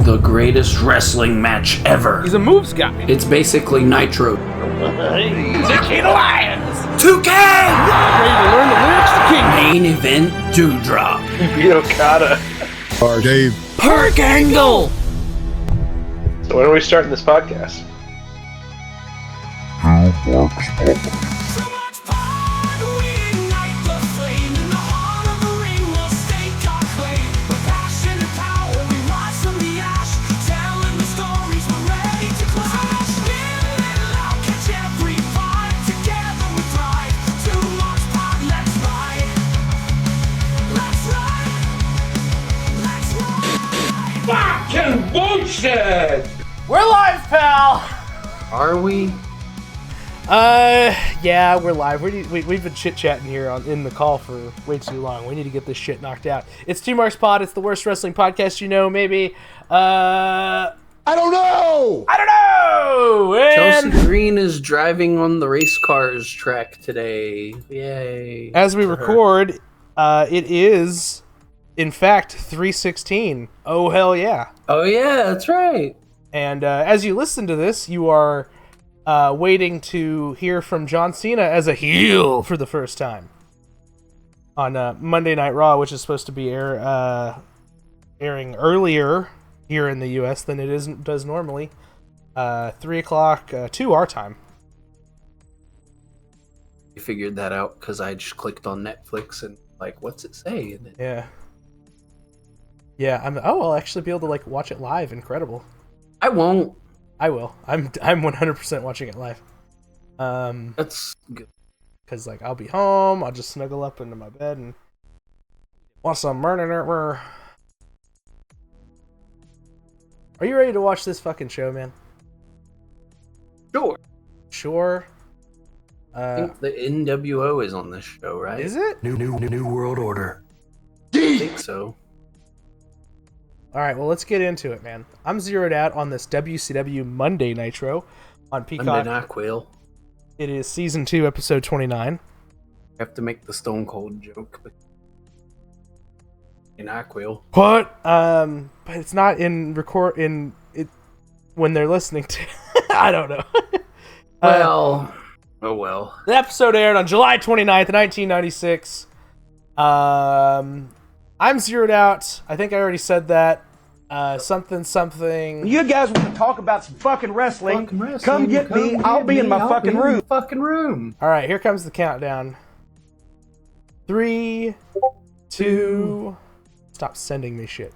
the greatest wrestling match ever. He's a moves guy. It's basically Nitro. The King of Lions. 2K! Ready to learn the lyrics to King. Main event Dewdrop. Beat Okada. Or Dave. Perk Angle! So when are we starting this podcast? Fucking bullshit! We're live, pal. Are we? Yeah, we're live. We've been chit-chatting here in the call for way too long. We need to get this shit knocked out. It's Two Marks Pod. It's the worst wrestling podcast you know, maybe. I don't know! And Chelsea Green is driving on the race cars track today. Yay. as we for her. record, it is, in fact, 3:16. Oh, hell yeah. Oh yeah, that's right. And as you listen to this, you are waiting to hear from John Cena as a heel for the first time on Monday Night Raw, which is supposed to be airing earlier here in the U.S. than it does normally. 3 o'clock to our time. I figured that out because I just clicked on Netflix and like, what's it say? And Yeah. I'll actually be able to like watch it live. Incredible. I won't. I will. I'm 100% watching it live. That's good. Cause like I'll be home. I'll just snuggle up into my bed and watch some murder. Are you ready to watch this fucking show, man? Sure. Sure. I think the NWO is on this show, right? Is it? New world order. I think so. All right. Well, let's get into it, man. I'm zeroed out on this WCW Monday Nitro on Peacock. Under Nyquil. It is season 2, episode 29. I have to make the Stone Cold joke. But in Nyquil. What? But it's not in when they're listening to. I don't know. Well, oh well. The episode aired on July 29th, 1996. I'm zeroed out. I think I already said that. Something. You guys want to talk about some fucking wrestling? Come get me. I'll be in my fucking room. All right, here comes the countdown. 3, 2. Stop sending me shit.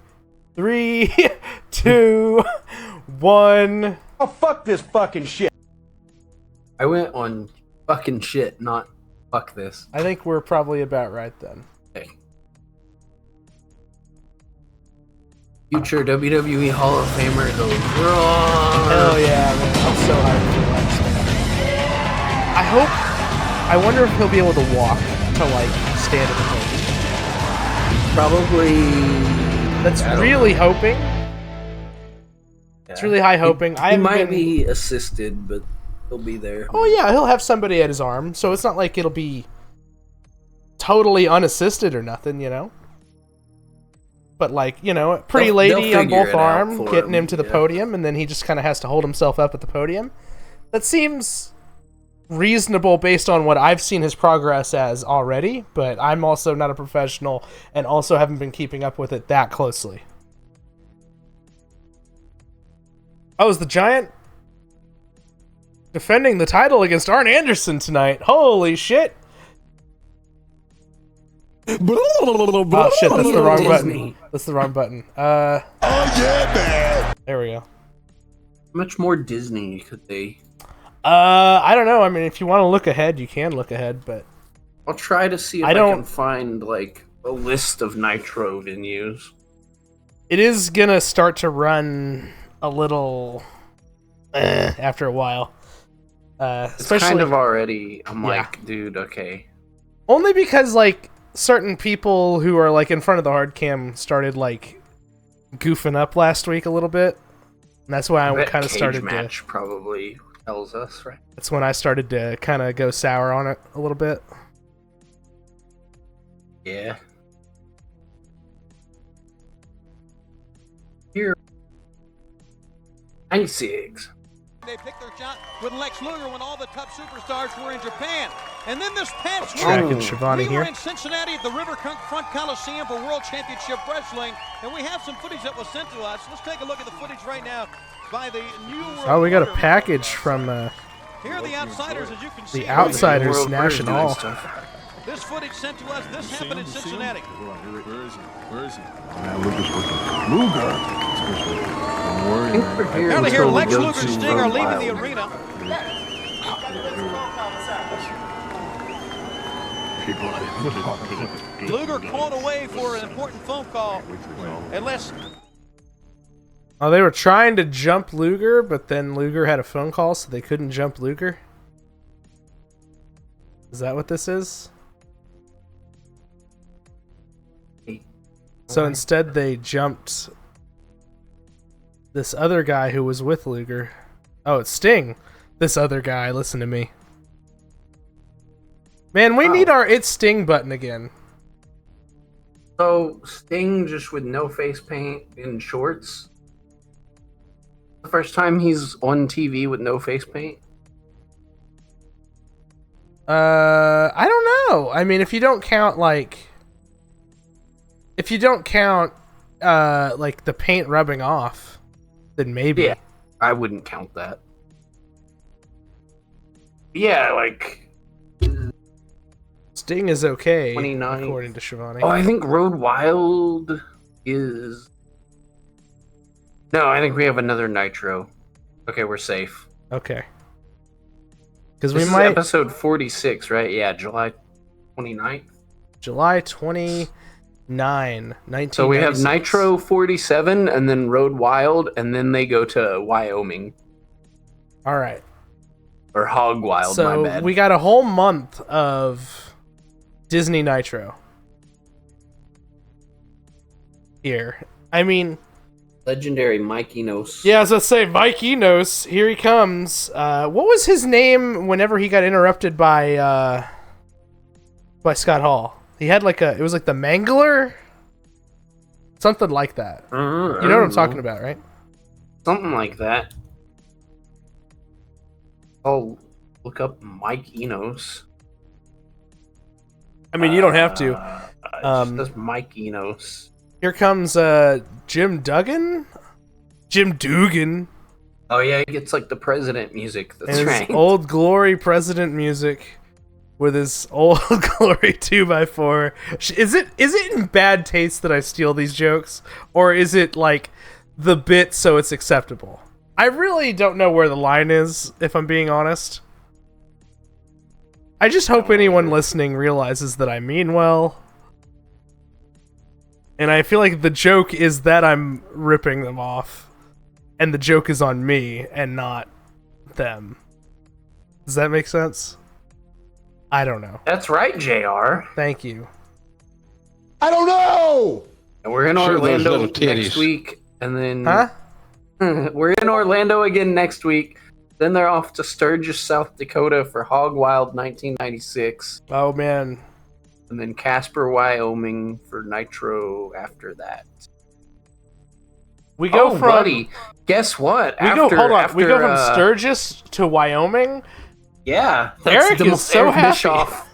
3, 2, 1. Oh, fuck this fucking shit. I went on fucking shit, not fuck this. I think we're probably about right then. Okay. Future WWE Hall of Famer goes wrong. Hell yeah, man. I'm so hyped for that. I wonder if he'll be able to walk to, like, stand at the podium. Probably. That's really hoping. It's really high hoping. He might be assisted, but he'll be there. Oh yeah, he'll have somebody at his arm, so it's not like it'll be totally unassisted or nothing, you know. But like, you know, pretty lady on both arms, getting him to the podium, and then he just kind of has to hold himself up at the podium. That seems reasonable based on what I've seen his progress as already, but I'm also not a professional and also haven't been keeping up with it that closely. Oh, is the Giant defending the title against Arn Anderson tonight? Holy shit! Oh shit, that's the wrong button. That's the wrong button. Oh yeah, man! There we go. How much more Disney could they? I don't know. I mean, if you want to look ahead, you can look ahead, but I'll try to see if I can find like a list of Nitro venues. It is gonna start to run a little after a while. It's kind of already. I'm like, dude, okay. Only because like certain people who are like in front of the hard cam started like goofing up last week a little bit, and that's why I kind of started match probably tells us, right? That's when I started to kind of go sour on it a little bit. Yeah. Here. 96. They picked their shot with Lex Luger when all the top superstars were in Japan. And then this past Tracking week, Shivani we here. were in Cincinnati at the Riverfront Coliseum for World Championship Wrestling, and we have some footage that was sent to us. Let's take a look at the footage right now by the New World Oh, we got a Order. package from Here are the outsiders, as you can see. the Outsiders, World Nash and doing all. stuff. This footage sent to us. This happened in Cincinnati. Where is he? Where is he? Man, Luger's working. Luger. Don't worry. I think we're here Apparently here, until we Lex go Luger and to Sting are Road leaving the Wild. arena. Luger called away for an important phone call. Unless Oh, they were trying to jump Luger, but then Luger had a phone call, so they couldn't jump Luger. Is that what this is? So instead, they jumped this other guy who was with Luger. Oh, it's Sting. This other guy. Listen to me. Man, we need our It's Sting button again. So Sting just with no face paint in shorts. The first time he's on TV with no face paint. I don't know. I mean, if you don't count like the paint rubbing off, then maybe. Yeah, I wouldn't count that. Yeah, like Sting is okay, 29. according to Shivani. Oh, I think Road Wild is. No, I think we have another Nitro. Okay, we're safe. Okay. Because This we is might episode 46, right? Yeah, July 29th. July 29, 1996. So we have Nitro 47 and then Road Wild, and then they go to Wyoming. All right. Or Hog Wild, my So bad. we got a whole month of Disney Nitro here. I mean, Legendary Mike Enos. yeah, as I say, Mike Enos, here he comes. What was his name whenever he got interrupted by Scott Hall? He had it was like the Mangler? Something like that. You know what I'm talking about, right? Something like that. I'll look up Mike Enos. I mean, you don't have to. That's Mike Enos. Here comes Jim Duggan? Jim Dugan. Oh yeah, he gets like the president music. That's And his right. Old Glory president music with his Old Glory 2x4. Is it in bad taste that I steal these jokes? Or is it like the bit so it's acceptable? I really don't know where the line is, if I'm being honest. I just hope anyone listening realizes that I mean well. And I feel like the joke is that I'm ripping them off. And the joke is on me and not them. Does that make sense? I don't know. That's right, JR. Thank you. I don't know. And we're in Sure, those Orlando little titties. next week, and then Huh? we're in Orlando again next week. Then they're off to Sturgis, South Dakota for Hog Wild 1996, Oh, man. and then Casper, Wyoming for Nitro after that. We go from... buddy, guess what? Hold on. We go from Sturgis to Wyoming? Yeah, Eric is so happy. Bischoff.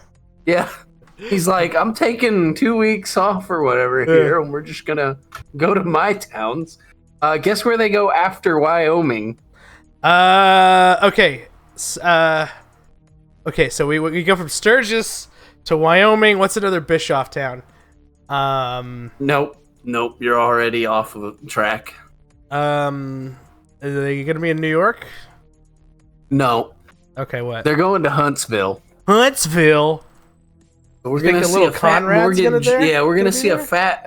Yeah. He's like, I'm taking 2 weeks off or whatever here, and we're just gonna go to my towns. Guess where they go after Wyoming? Okay. Okay, so we go from Sturgis to Wyoming. What's another Bischoff town? Nope, you're already off of the track. Are they gonna be in New York? No, Okay, what? they're going to Huntsville. Huntsville. We're think gonna a see little a fat Conrad's mortgage. gonna Yeah, we're gonna gonna be see a there? fat,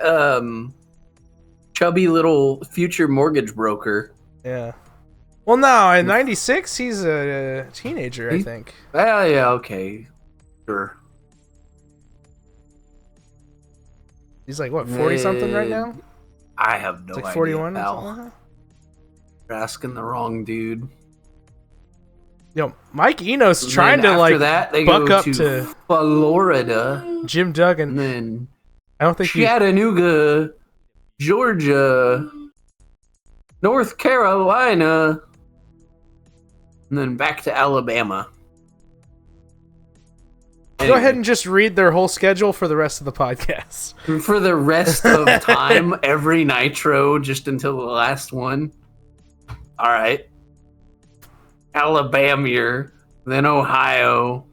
chubby little future mortgage broker. Yeah. Well, no, in '96 he's a teenager, I He- think. Oh yeah, okay, sure. He's like what, 40 something right now? I have no It's like idea. 41 or pal. something like that? You're asking the wrong dude. Yo, Mike Enos And trying then to after like that, they buck go up to to Florida, Jim and Duggan. then I don't think you. Chattanooga, Georgia, North Carolina, and then back to Alabama. Go ahead and just read their whole schedule for the rest of the podcast. For the rest of time, every Nitro, just until the last one. All right. Alabama, then Ohio,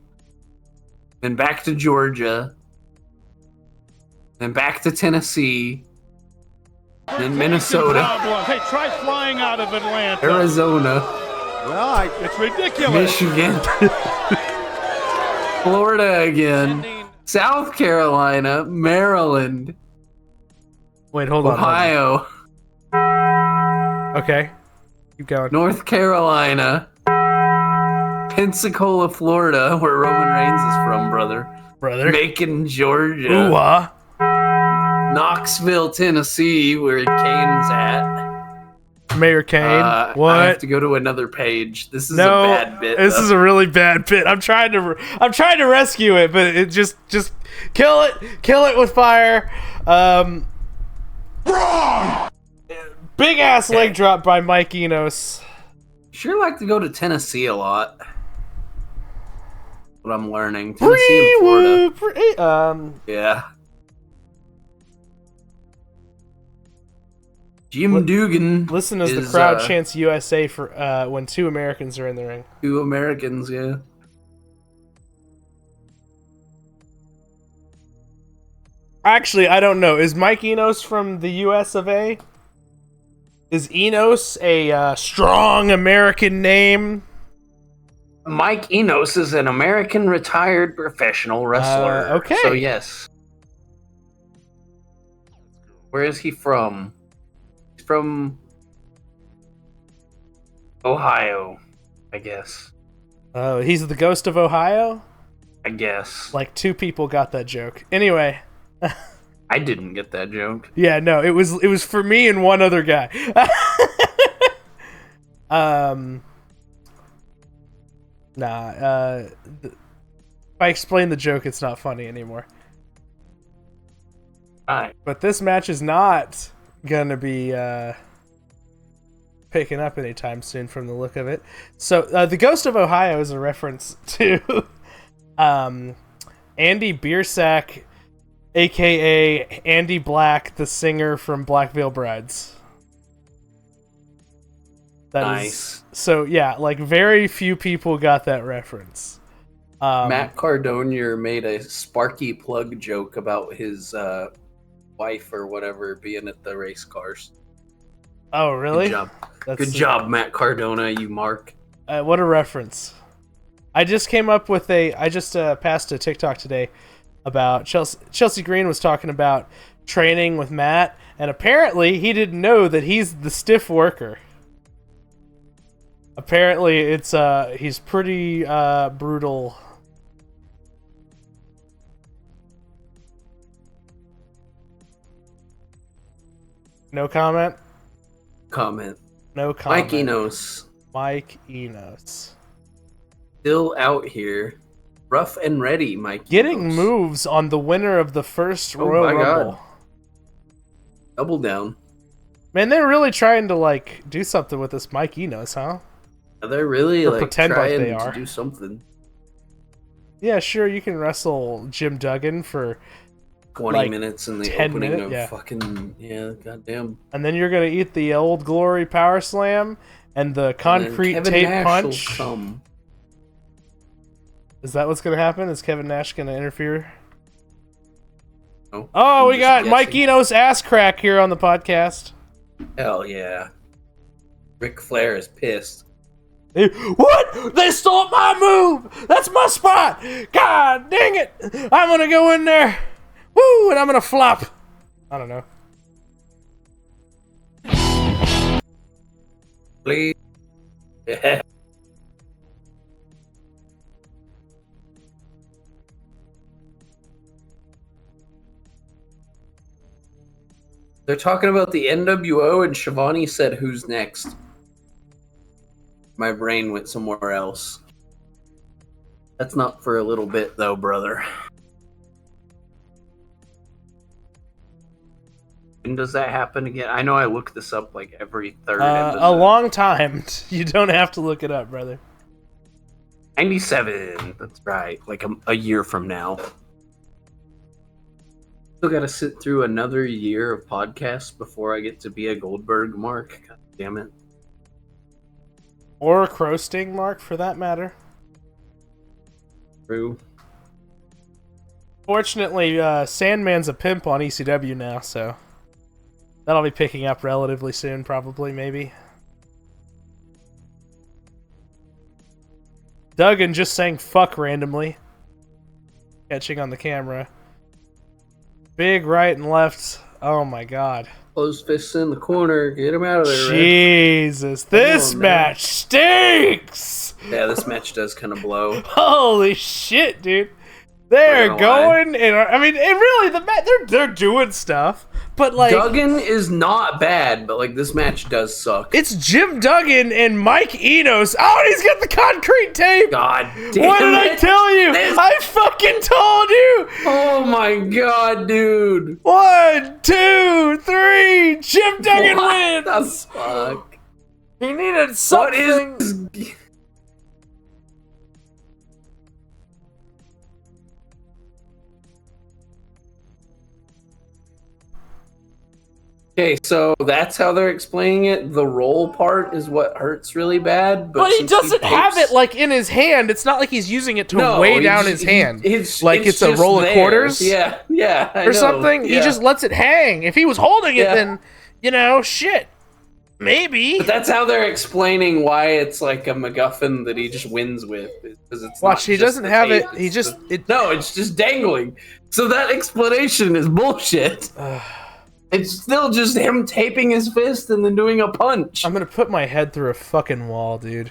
then back to Georgia, then back to Tennessee, then Minnesota. Hey, try flying out of Atlanta. Arizona. Well, it's ridiculous. Michigan. Florida again. South Carolina. Maryland. Wait, hold on. Ohio. Okay. Keep going. North Carolina. Pensacola, Florida, where Roman Reigns is from, brother. Macon, Georgia. Ooh-ah. Knoxville, Tennessee, where Kane's at. Mayor Kane. What? I have to go to another page. This is a bad bit. This is a really bad bit. I'm trying to rescue it, but it just kill it with fire. Wrong. Big ass leg drop by Mike Enos. Sure like to go to Tennessee a lot. What I'm learning. Tennessee and Florida. Yeah. Jim Dugan. Listen as the crowd chants USA for when two Americans are in the ring. Two Americans, yeah. Actually, I don't know. Is Mike Enos from the US of A? Is Enos a strong American name? Mike Enos is an American retired professional wrestler. Okay. So, yes. Where is he from? He's from Ohio, I guess. Oh, he's the ghost of Ohio? I guess. Like, two people got that joke. Anyway. I didn't get that joke. Yeah, no, it was for me and one other guy. If I explain the joke, it's not funny anymore. Alright. But this match is not gonna be picking up anytime soon from the look of it. So, the Ghost of Ohio is a reference to Andy Biersack, a.k.a. Andy Black, the singer from Black Veil Brides. Nice. So, yeah, like, very few people got that reference. Matt Cardona made a Sparky Plug joke about his wife or whatever being at the race cars. Oh, really? Good job. Good job, Matt Cardona, you mark. What a reference. I just came up with I just passed a TikTok today about Chelsea Green was talking about training with Matt, and apparently he didn't know that he's the stiff worker. Apparently it's he's pretty brutal. No comment? Comment. No comment. Mike Enos. Mike Enos. Still out here. Rough and ready, Mike Getting Enos. moves on the winner of the first Royal Rumble. God. Double down. Man, they're really trying to, like, do something with this Mike Enos, huh? They're really, or like, pretend trying like they are. to do something. Yeah, sure, you can wrestle Jim Duggan for 20 like, minutes in the 10 opening minutes, of yeah. fucking... Yeah, goddamn. And then you're going to eat the Old Glory Power Slam and the Concrete Kevin Tape Nash Punch. will come. Is that what's going to happen? Is Kevin Nash going to interfere? No, Oh, I'm we just got guessing. Mike Enos ass crack here on the podcast. Hell yeah. Ric Flair is pissed. What? They stole my move! That's my spot! God dang it! I'm gonna go in there! Woo! And I'm gonna flop! I don't know. Please. Yeah. They're talking about the NWO, and Shivani said, "Who's next?" My brain went somewhere else. That's not for a little bit, though, brother. When does that happen again? I know I look this up like every third episode. A long time. You don't have to look it up, brother. '97. That's right. Like a year from now. Still got to sit through another year of podcasts before I get to be a Goldberg mark. God damn it. Or a Crow Sting mark, for that matter. True. Fortunately, Sandman's a pimp on ECW now, so that'll be picking up relatively soon, probably, maybe. Duggan just saying fuck randomly. Catching on the camera. Big right and left. Oh my god. Closed fists in the corner. Get him out of there, Jesus. This match stinks! Yeah, this match does kind of blow. Holy shit, dude. They're going, and I mean, it really, they're doing stuff, but like... Duggan is not bad, but like, this match does suck. It's Jim Duggan and Mike Enos. Oh, and he's got the concrete tape! God damn What did I tell you? I fucking told you! Oh my god, dude. 1, 2, 3, Jim Duggan wins! What the fuck? He needed something... What is... Okay, so that's how they're explaining it. The roll part is what hurts really bad. But he doesn't have it like in his hand. It's not like he's using it to weigh down his hand. Like it's a roll of quarters. Yeah, yeah. Or something. Yeah. He just lets it hang. If he was holding it, then, you know, shit. Maybe. But that's how they're explaining why it's like a MacGuffin that he just wins with. Because it's watch, he doesn't have it. He just... No, it's just dangling. So that explanation is bullshit. It's still just him taping his fist and then doing a punch. I'm gonna put my head through a fucking wall, dude.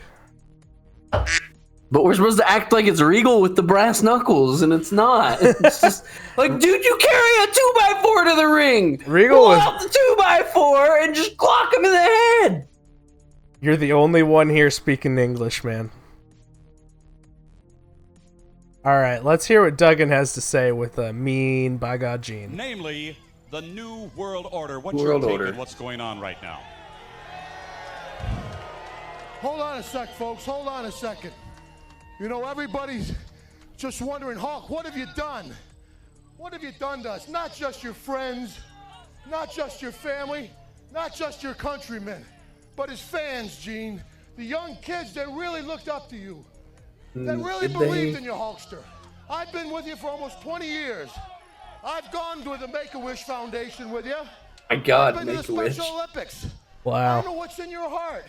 But we're supposed to act like it's Regal with the brass knuckles, and it's not. It's just like, dude, you carry a 2x4 to the ring. Regal pull out the 2x4 and just clock him in the head. You're the only one here speaking English, man. All right, let's hear what Duggan has to say with a mean by God Gene. Namely, the New World Order. What's World your take Order. on what's going on right now? Hold on a sec, folks. Hold on a second. You know, everybody's just wondering, Hawk, what have you done? What have you done to us? Not just your friends, not just your family, not just your countrymen, but his fans, Gene. The young kids that really looked up to you, that really believed in you, Hulkster. I've been with you for almost 20 years. I've gone to the Make-A-Wish Foundation with you. My God, I've been to the Make-A-Wish. Special Olympics. Wow. I know what's in your heart.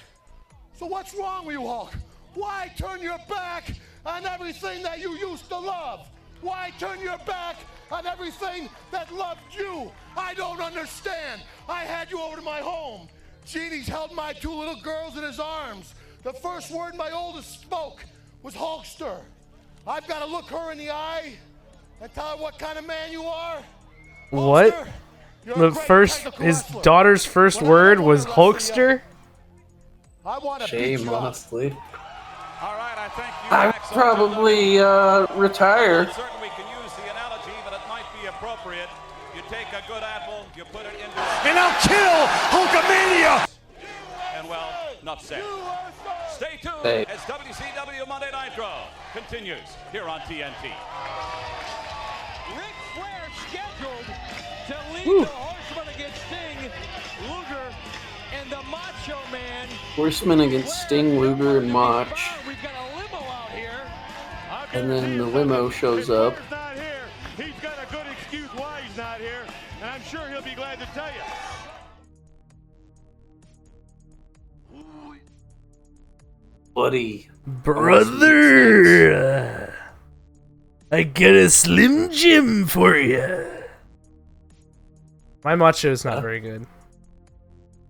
So what's wrong with you, Hulk? Why turn your back on everything that you used to love? Why turn your back on everything that loved you? I don't understand. I had you over to my home. Genie's held my 2 little girls in his arms. The first word my oldest spoke was Hulkster. I've got to look her in the eye and tell her what kind of man you are. What? His daughter's first word was Hulkster? Shame, honestly. All right, I think you I'd probably retire. Certainly we can use the analogy, but it might be appropriate. You take a good apple, you put it into And I'll kill Hulkamania! and well, not said. Stay tuned Hey. as WCW Monday Nitro continues here on TNT. Ric Flair scheduled to lead the Horsemen against Sting, Luger, and the Macho Man. Horseman against Sting, Luger, and Mach. We've got a limo out here. And then the limo shows up. Not here. He's got a good excuse why he's not here, and I'm sure he'll be glad to tell you. Buddy. Brother! I got a Slim Jim for you. My Macho is not very good.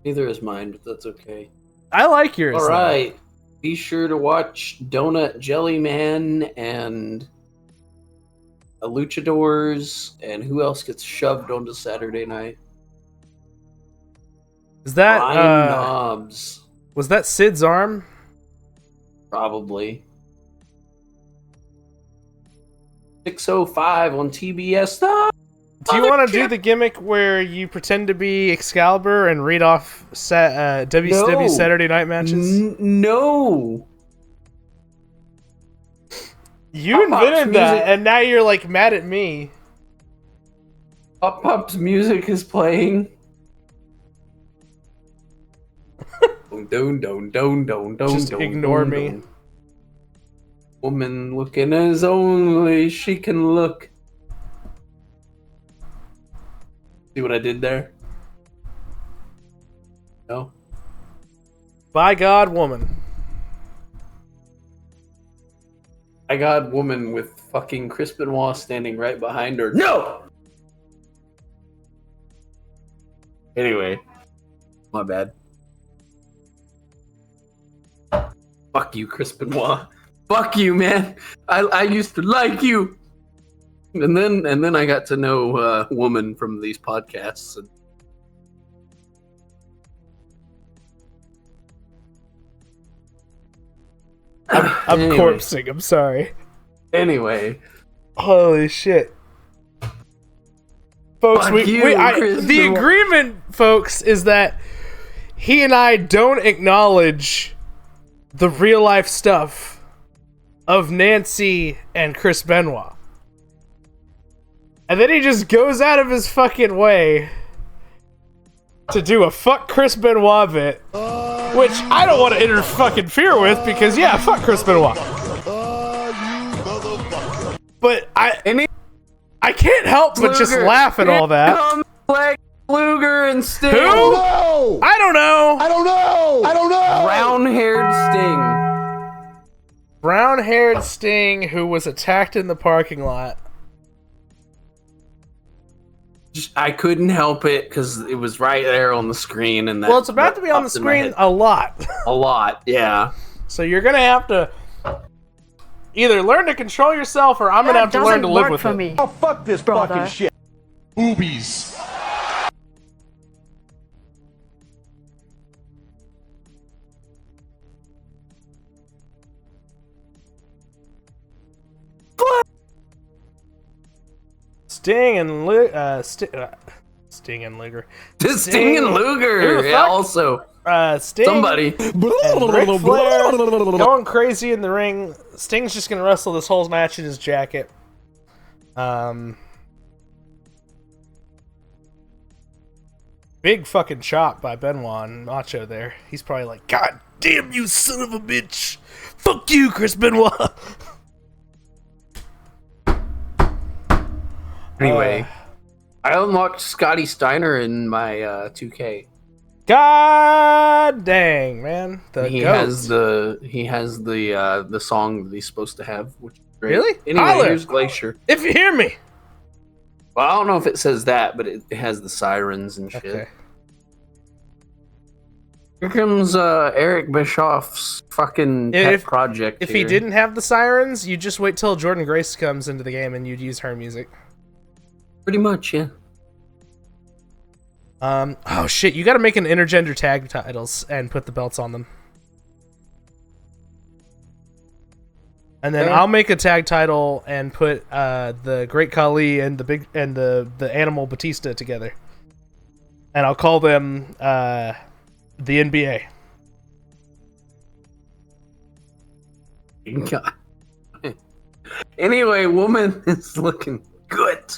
Neither is mine, but that's okay. I like yours. All right. Be sure to watch Donut Jelly Man and a Luchadors, and who else gets shoved onto Saturday night? Is that Brian Knobs. Was that Sid's arm? Probably. 6:05 on TBS. Do you want to do the gimmick where you pretend to be Excalibur and read off WCW No. Saturday night matches? No. You invented that, and now you're like mad at me. Pop Pop's music is playing. Just ignore me. Woman looking as only she can look. See what I did there? No? By God, woman. I got woman with fucking Chris Benoit standing right behind her. No! Anyway. My bad. Fuck you, Chris Benoit. Fuck you, man. I used to like you. And then I got to know woman from these podcasts. And I'm anyway. corpsing, I'm sorry. Anyway. Holy shit. Folks, the agreement, folks, is that he and I don't acknowledge the real life stuff of Nancy and Chris Benoit. And then he just goes out of his fucking way to do a fuck Chris Benoit bit, which I don't want to interfere with because, yeah, fuck Chris Benoit. But I can't help but just laugh at all that. Lex Luger and Sting. Who? No! I don't know. I don't know! I don't know! Brown-haired Sting. Brown-haired Sting who was attacked in the parking lot. I couldn't help it because it was right there on the screen, and Well, it's about to be on the screen a lot. A lot, yeah. So you're gonna have to either learn to control yourself, or I'm gonna have to learn to live with it. Oh, fuck this fucking shit. Boobies. Sting and Luger. Sting and Luger. Yeah, also. Sting. Somebody. And Ric Flair going crazy in the ring. Sting's just gonna wrestle this whole match in his jacket. Big fucking chop by Benoit and Macho there. He's probably like, God damn you, son of a bitch! Fuck you, Chris Benoit! Anyway, I unlocked Scotty Steiner in my 2K. God dang, man! He has the song that he's supposed to have, which is great. Really? Anyway, Holler. here's Glacier. If you hear me. Well, I don't know if it says that, but it has the sirens and shit. Okay. Here comes Eric Bischoff's fucking pet project. If he didn't have the sirens, you just wait till Jordan Grace comes into the game and you'd use her music. Pretty much, yeah. Oh shit, you gotta make an intergender tag titles and put the belts on them. And then I'll make a tag title and put the Great Khali and the Animal Batista together. And I'll call them the NBA. God. Anyway, woman is looking good.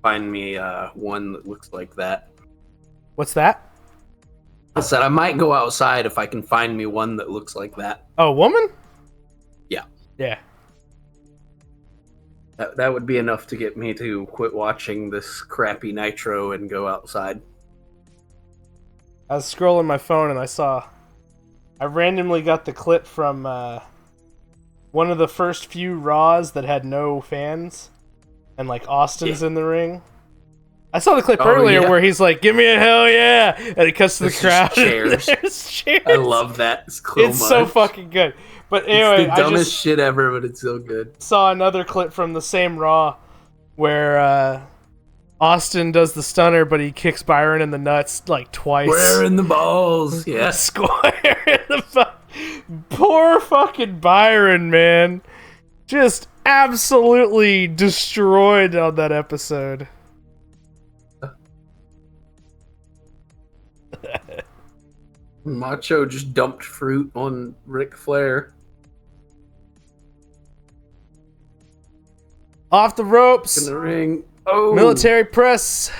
Find me one that looks like that. What's that? I said I might go outside if I can find me one that looks like that. Oh, woman? Yeah. Yeah. That would be enough to get me to quit watching this crappy Nitro and go outside. I was scrolling my phone and I randomly got the clip from one of the first few Raws that had no fans. And like Austin's in the ring. I saw the clip earlier where he's like, "Give me a hell yeah!" and it cuts to the crowd. Chairs. There's chairs. I love that. It's so fucking good. But anyway, it's the dumbest shit ever, but it's so good. Saw another clip from the same Raw where Austin does the stunner, but he kicks Byron in the nuts like twice. Square in the balls. Yeah. Square in the poor fucking Byron, man. Just absolutely destroyed on that episode. Macho just dumped fruit on Ric Flair. Off the ropes. In the ring. Oh. Military press.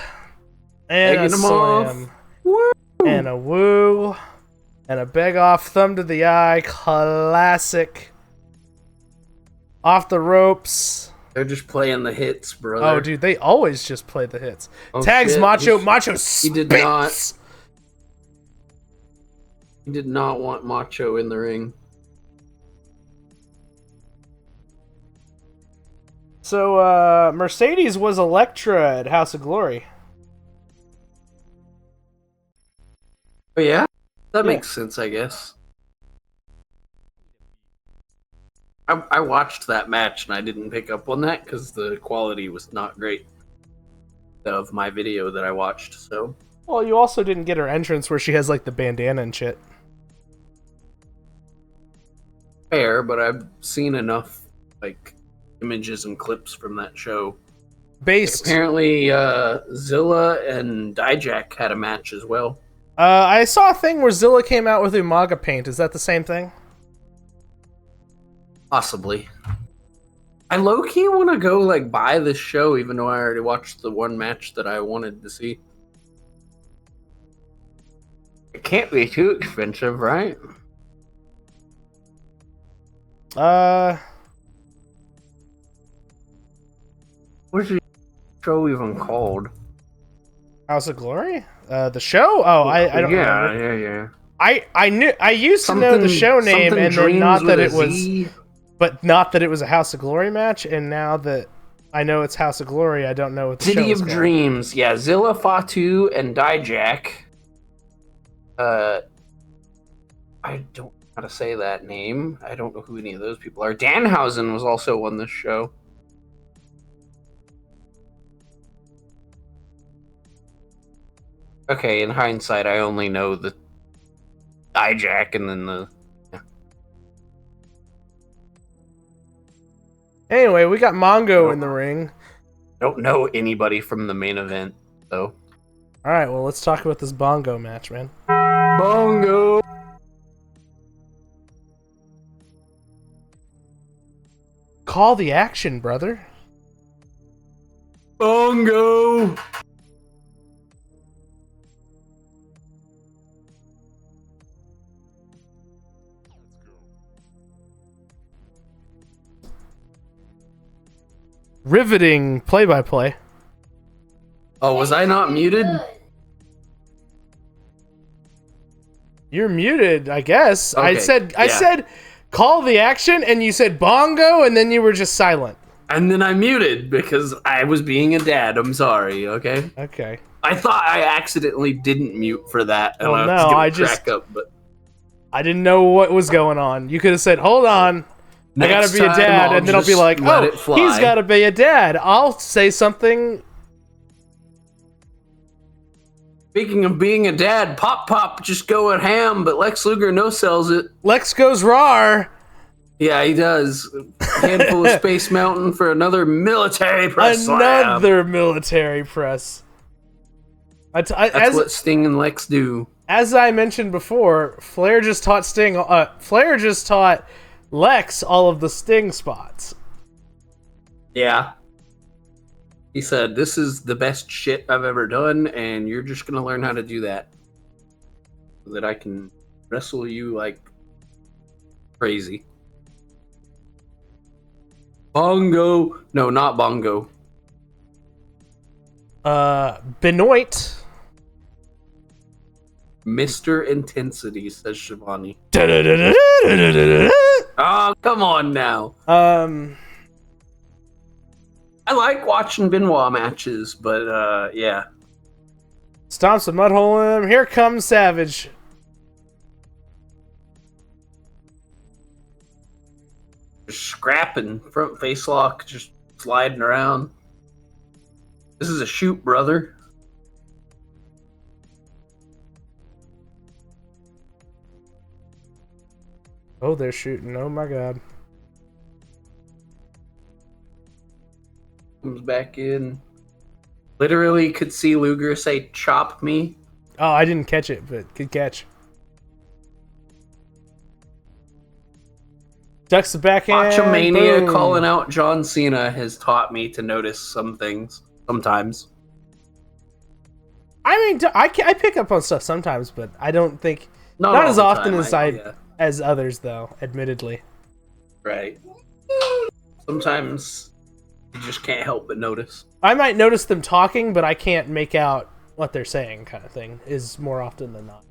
And Egging a him slam. off. Woo. And a woo. And a beg off, thumb to the eye. Classic. Off the ropes. They're just playing the hits, brother. Oh, dude, they always just play the hits. Oh, Tags shit. Macho. Macho spits. He did not. He did not want Macho in the ring. So, Mercedes was Elektra at House of Glory. Oh, yeah? That makes sense, I guess. I watched that match and I didn't pick up on that because the quality was not great of my video that I watched, so... Well, you also didn't get her entrance where she has, like, the bandana and shit. Fair, but I've seen enough, like, images and clips from that show. Based. Apparently, Zilla and Dijak had a match as well. I saw a thing where Zilla came out with Umaga paint. Is that the same thing? Possibly. I low-key want to go, like, buy this show, even though I already watched the one match that I wanted to see. It can't be too expensive, right? What's the show even called? House of Glory? The show? Oh, I don't remember. Yeah. I used to know the show name, and then not that it was, but not that it was a House of Glory match. And now that I know it's House of Glory, I don't know what the show City is of called. Dreams. Yeah, Zilla, Fatu, and Dijak. I don't know how to say that name. I don't know who any of those people are. Danhausen was also on this show. Okay, in hindsight, I only know the Dijak and then the... Yeah. Anyway, we got Mongo in the ring. Don't know anybody from the main event, though. Alright, well, let's talk about this Bongo match, man. Bongo! Call the action, brother. Bongo! Riveting play-by-play. Oh, was I not muted? You're muted, I guess. Okay, I said, call the action, and you said bongo, and then you were just silent. And then I muted because I was being a dad. I'm sorry, okay? Okay. I thought I accidentally didn't mute for that. And Well, I was no, gonna I just- crack up, but I didn't know what was going on. You could have said, hold on. I gotta next be a time dad, and then I'll be just like, let oh, it fly. he's gotta be a dad. I'll say something. Speaking of being a dad, Pop just going ham, but Lex Luger no-sells it. Lex goes rawr. Yeah, he does. Handful of Space Mountain for another military press slam. Another military press. That's what Sting and Lex do. As I mentioned before, Flair just taught Lex all of the Sting spots. Yeah. He said, this is the best shit I've ever done, and you're just gonna learn how to do that. So that I can wrestle you like crazy. Bongo. No, not Bongo. Benoit. Mr. Intensity, says Shivani. Oh, come on now. I like watching Benoit matches, but yeah. Stomps a mud hole in him. Here comes Savage. Just scrapping, front face lock, just sliding around. This is a shoot, brother. Oh, they're shooting. Oh my god. comes back in. Literally could see Luger say, "Chop me." Oh, I didn't catch it, but good catch. Ducks the backhand. Botchamania boom. calling out John Cena has taught me to notice some things sometimes. I mean, I pick up on stuff sometimes, but I don't think not all as the often time, as others, though. Admittedly, right. Sometimes you just can't help but notice. I might notice them talking, but I can't make out what they're saying. Kind of thing is more often than not.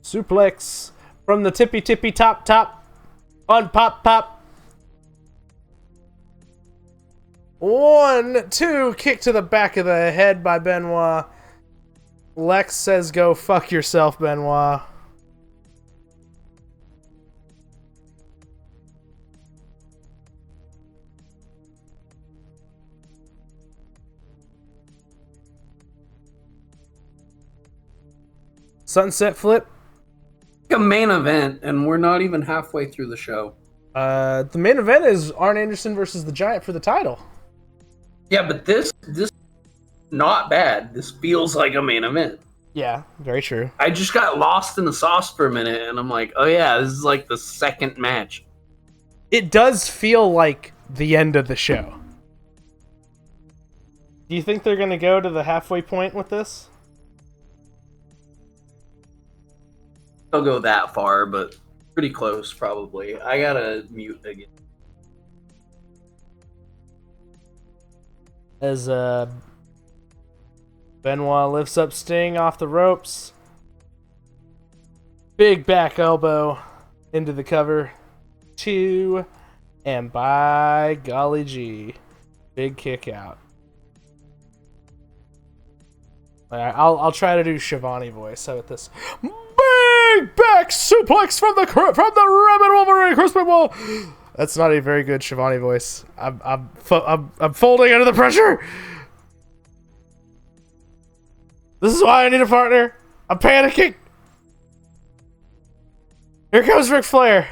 Suplex from the tippy top on pop. 1, 2, kick to the back of the head by Benoit. Lex says, "Go fuck yourself, Benoit." Sunset flip. A main event, and we're not even halfway through the show. The main event is Arn Anderson versus the Giant for the title. Yeah, but this not bad. This feels like a main event. Yeah, very true. I just got lost in the sauce for a minute, and I'm like, oh yeah, this is like the second match. It does feel like the end of the show. Do you think they're going to go to the halfway point with this? I'll go that far, but pretty close probably. I gotta mute again. As Benoit lifts up Sting off the ropes. Big back elbow into the cover. 2, and by golly gee, big kick out. I'll try to do Shivani voice. How about this? Big back suplex from the Rabbit Wolverine, Chris Benoit. That's not a very good Shivani voice. I'm folding under the pressure. This is why I need a partner. I'm panicking. Here comes Ric Flair.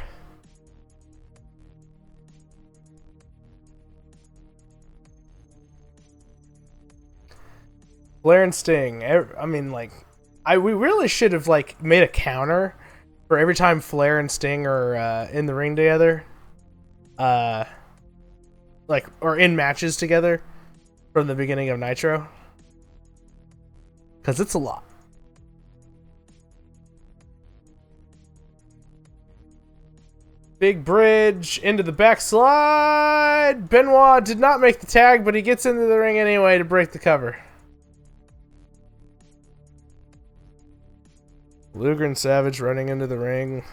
Flair and Sting. I mean, like, we really should have like made a counter for every time Flair and Sting are in the ring together, like or in matches together from the beginning of Nitro, because it's a lot. Big bridge into the backslide. Benoit did not make the tag, but he gets into the ring anyway to break the cover. Luger and Savage running into the ring.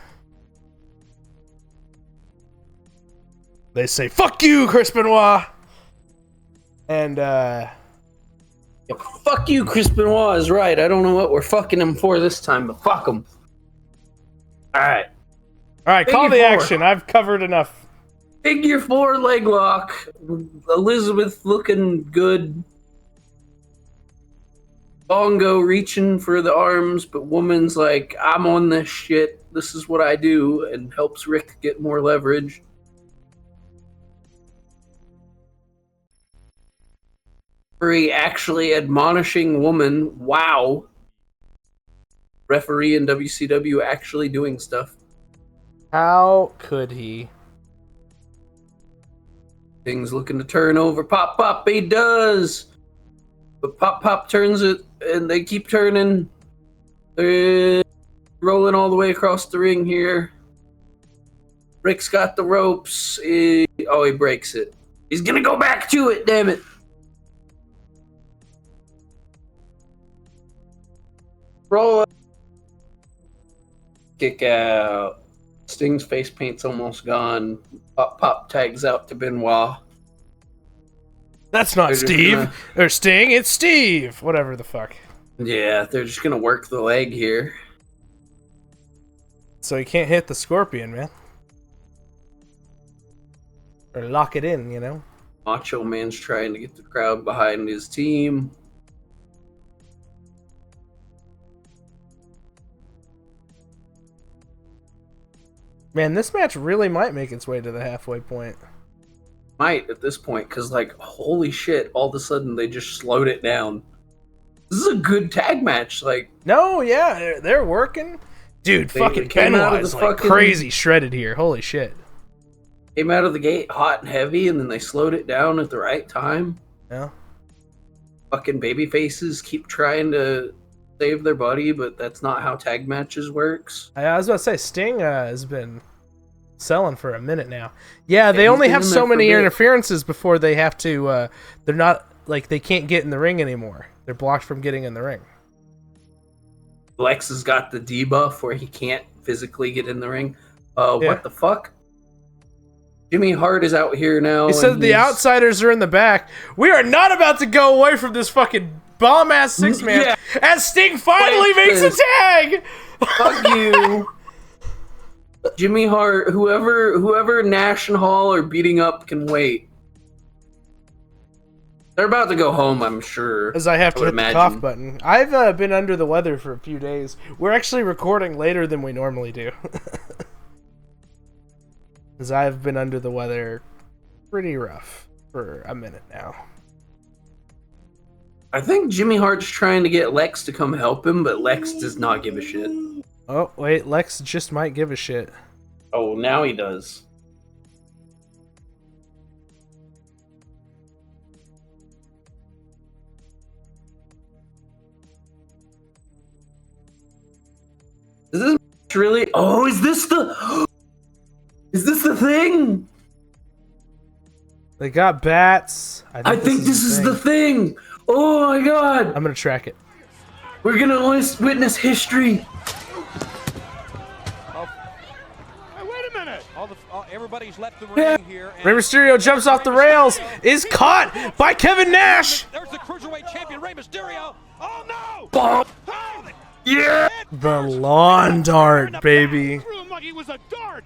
They say, "Fuck you, Chris Benoit!" And, Yeah, fuck you, Chris Benoit is right. I don't know what we're fucking him for this time, but fuck him. Alright. Alright, call the action. I've covered enough. Figure 4 leg lock. Elizabeth looking good. Bongo reaching for the arms, but woman's like, I'm on this shit. This is what I do, and helps Rick get more leverage. Referee actually admonishing woman. Wow. Referee in WCW actually doing stuff. How could he? Things looking to turn over. Pop, he does. But Pop turns it, and they keep turning. They're rolling all the way across the ring here. Rick's got the ropes. He breaks it. He's gonna go back to it, damn it. Roll up. Kick out. Sting's face paint's almost gone. Pop tags out to Benoit. That's not Steve or Sting. It's Steve. Whatever the fuck. Yeah, they're just gonna work the leg here. So he can't hit the Scorpion, man. Or lock it in, you know? Macho Man's trying to get the crowd behind his team. Man, this match really might make its way to the halfway point. Might at this point, because like, holy shit! All of a sudden, they just slowed it down. This is a good tag match. Like, no, yeah, they're working. Dude, fucking Benoit is like crazy shredded here. Holy shit! Came out of the gate hot and heavy, and then they slowed it down at the right time. Yeah. Fucking baby faces keep trying to save their buddy, but that's not how tag matches works. I was about to say, Sting has been selling for a minute now. Yeah, they only have so many interferences before they have to, they're not, like, they can't get in the ring anymore. They're blocked from getting in the ring. Lex has got the debuff where he can't physically get in the ring. What the fuck? Jimmy Hart is out here now. He said the outsiders are in the back. We are not about to go away from this fucking bomb-ass six-man as Sting finally makes a tag! Fuck you. Jimmy Hart, whoever Nash and Hall are beating up can wait. They're about to go home, I'm sure. As I have to hit the cough button. I've been under the weather for a few days. We're actually recording later than we normally do. As I've been under the weather pretty rough for a minute now. I think Jimmy Hart's trying to get Lex to come help him, but Lex does not give a shit. Oh, wait, Lex just might give a shit. Oh, now he does. Is this really? Oh, is this the... Is this the thing? They got bats. I think this is the thing. Oh my god. I'm going to track it. We're going to witness history. Hey, wait a minute. Everybody's left the ring here. Rey Mysterio jumps off the rails. Is caught by Kevin Nash. There's the Cruiserweight champion, Rey Mysterio. Oh no. Oh. Yeah. The lawn dart, baby. Threw him like he was a dart.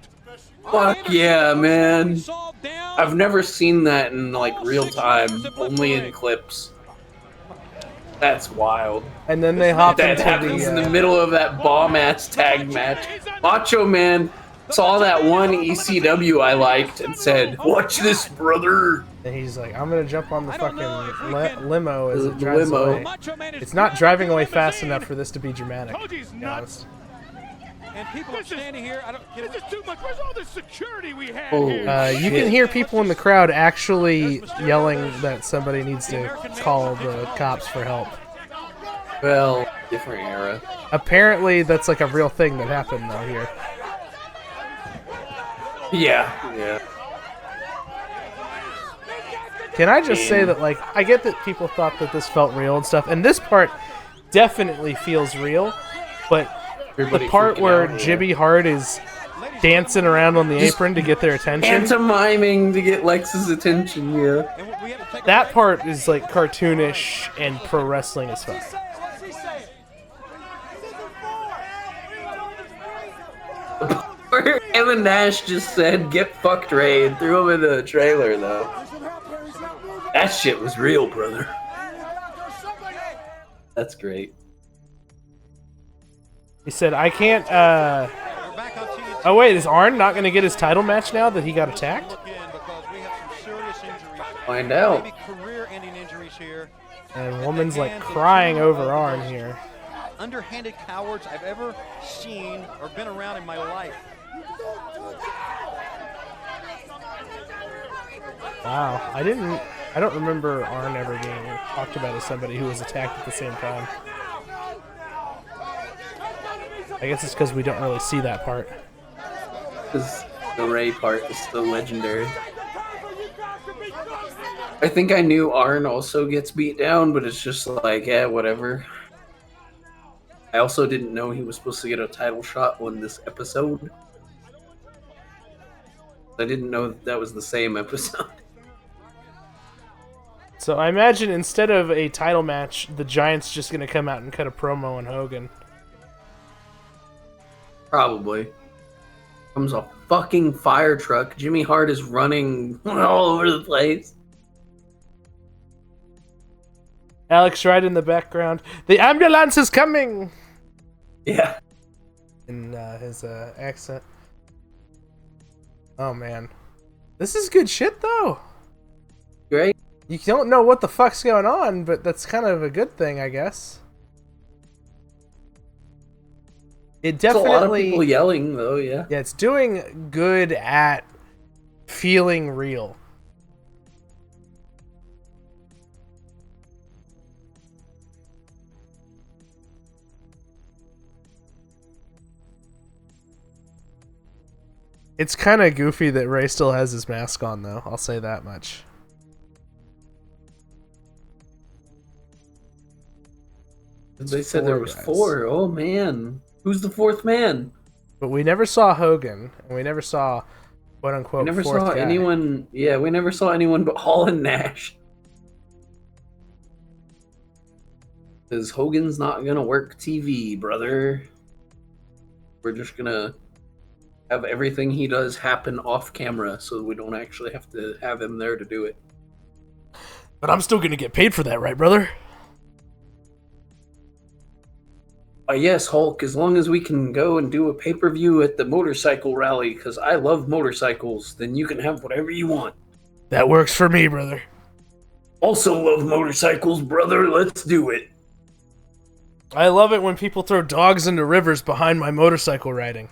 Fuck yeah, man. I've never seen that in like real time, only in clips. That's wild. And then they hop that into happens in the middle of that bomb-ass tag match. Macho Man saw that one ECW I liked and said, "Watch this, brother." And he's like, "I'm gonna jump on the fucking limo as it drives away." It's not driving away fast enough for this to be dramatic. And people are standing here. I don't get This is too much. Where's all this security we have here? You can hear people in the crowd actually yelling that somebody needs to call the cops for help. Well, different era. Apparently, that's like a real thing that happened though here. Yeah. Can I just say that, like, I get that people thought that this felt real and stuff, and this part definitely feels real, but the part where Jimmy Hart is dancing around on the apron to get their attention. Pantomiming to get Lex's attention, yeah. That part is like cartoonish and pro wrestling as fuck. Where Kevin Nash just said, "Get fucked, Ray," and threw him in the trailer, though. That shit was real, brother. That's great. He said, "I can't, Oh, wait, is Arn not going to get his title match now that he got attacked?" Find out. Career-ending injuries here. And woman's, like, crying over Arn here. Underhanded cowards I've ever seen or been around in my life. Wow, I don't remember Arn ever being talked about as somebody who was attacked at the same time. I guess it's because we don't really see that part. Because the Ray part is so legendary. I think I knew Arn also gets beat down, but it's just like, yeah, whatever. I also didn't know he was supposed to get a title shot on this episode. I didn't know that was the same episode. So I imagine instead of a title match, the Giant's just going to come out and cut a promo on Hogan. Probably. Comes a fucking fire truck. Jimmy Hart is running all over the place. Alex right in the background. The ambulance is coming! Yeah. In his accent. Oh man, this is good shit though. Great. You don't know what the fuck's going on, but that's kind of a good thing, I guess. It definitely. There's a lot of people yelling though. Yeah. Yeah, it's doing good at feeling real. It's kind of goofy that Rey still has his mask on, though. I'll say that much. They said there was 4. Oh man, who's the 4th man? But we never saw Hogan, and we never saw "quote unquote" We never fourth saw guy. anyone. Yeah, we never saw anyone but Hall and Nash. Because Hogan's not gonna work TV, brother. We're just gonna have everything he does happen off camera, so we don't actually have to have him there to do it. But I'm still gonna get paid for that, right, brother? Yes, Hulk, as long as we can go and do a pay-per-view at the motorcycle rally, because I love motorcycles, then you can have whatever you want. That works for me, brother. Also love motorcycles, brother. Let's do it. I love it when people throw dogs into rivers behind my motorcycle riding.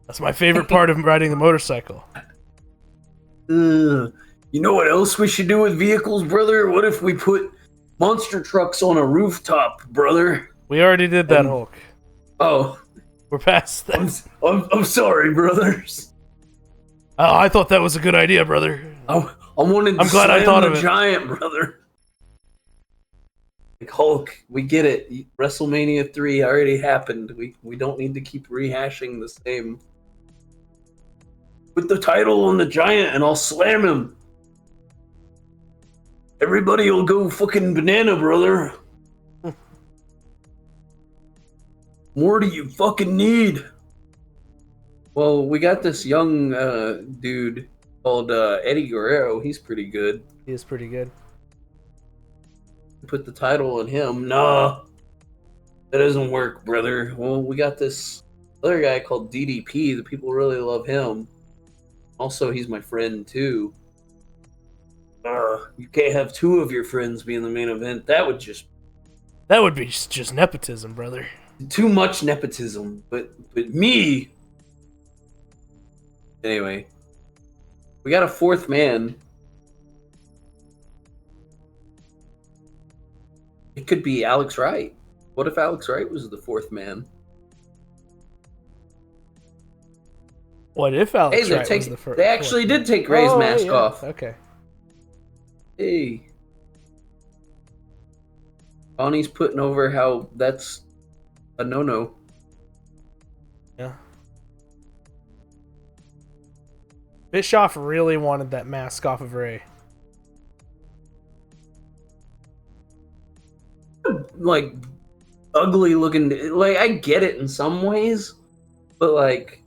That's my favorite part of riding the motorcycle. You know what else we should do with vehicles, brother? What if we put monster trucks on a rooftop, brother? We already did that, Hulk. Oh. We're past that. I'm sorry, brothers. Oh, I thought that was a good idea, brother. I'm glad I thought of it. Giant, brother. Like Hulk, we get it. WrestleMania 3 already happened. We don't need to keep rehashing the same. Put the title on the Giant and I'll slam him. Everybody will go fucking banana, brother. More do you fucking need? Well, we got this young dude called Eddie Guerrero. He's pretty good. He is pretty good. Put the title on him. Nah, that doesn't work, brother. Well, we got this other guy called DDP. The people really love him. Also, he's my friend too. You can't have 2 of your friends be in the main event. That would be just nepotism, brother. Too much nepotism. But me. Anyway, we got a 4th man. It could be Alex Wright. What if Alex Wright was the 4th man? What if Alex Wright was the first? They actually did take Rey's mask off. Okay. Hey. Bonnie's putting over how that's a no-no. Yeah. Bischoff really wanted that mask off of Rey. Like, ugly looking. Like, I get it in some ways, but like,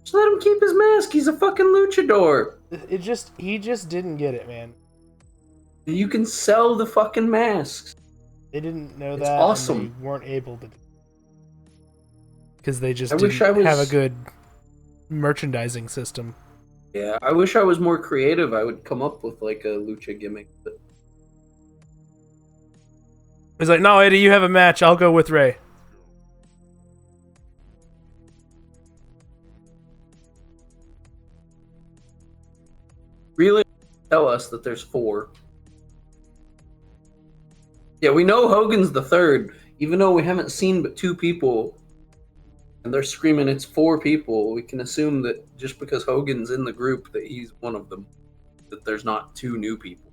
just let him keep his mask. He's a fucking luchador. He just didn't get it, man. You can sell the fucking masks. They didn't know It's that. awesome. And they weren't able to. Because they just wish didn't I was- have a good merchandising system. Yeah, I wish I was more creative. I would come up with like a lucha gimmick. But He's like, no, Eddie, you have a match. I'll go with Rey. really tell us that there's 4. Yeah, we know Hogan's the 3rd, even though we haven't seen but 2 people. And they're screaming it's 4 people. We can assume that just because Hogan's in the group that he's one of them. That there's not 2 new people.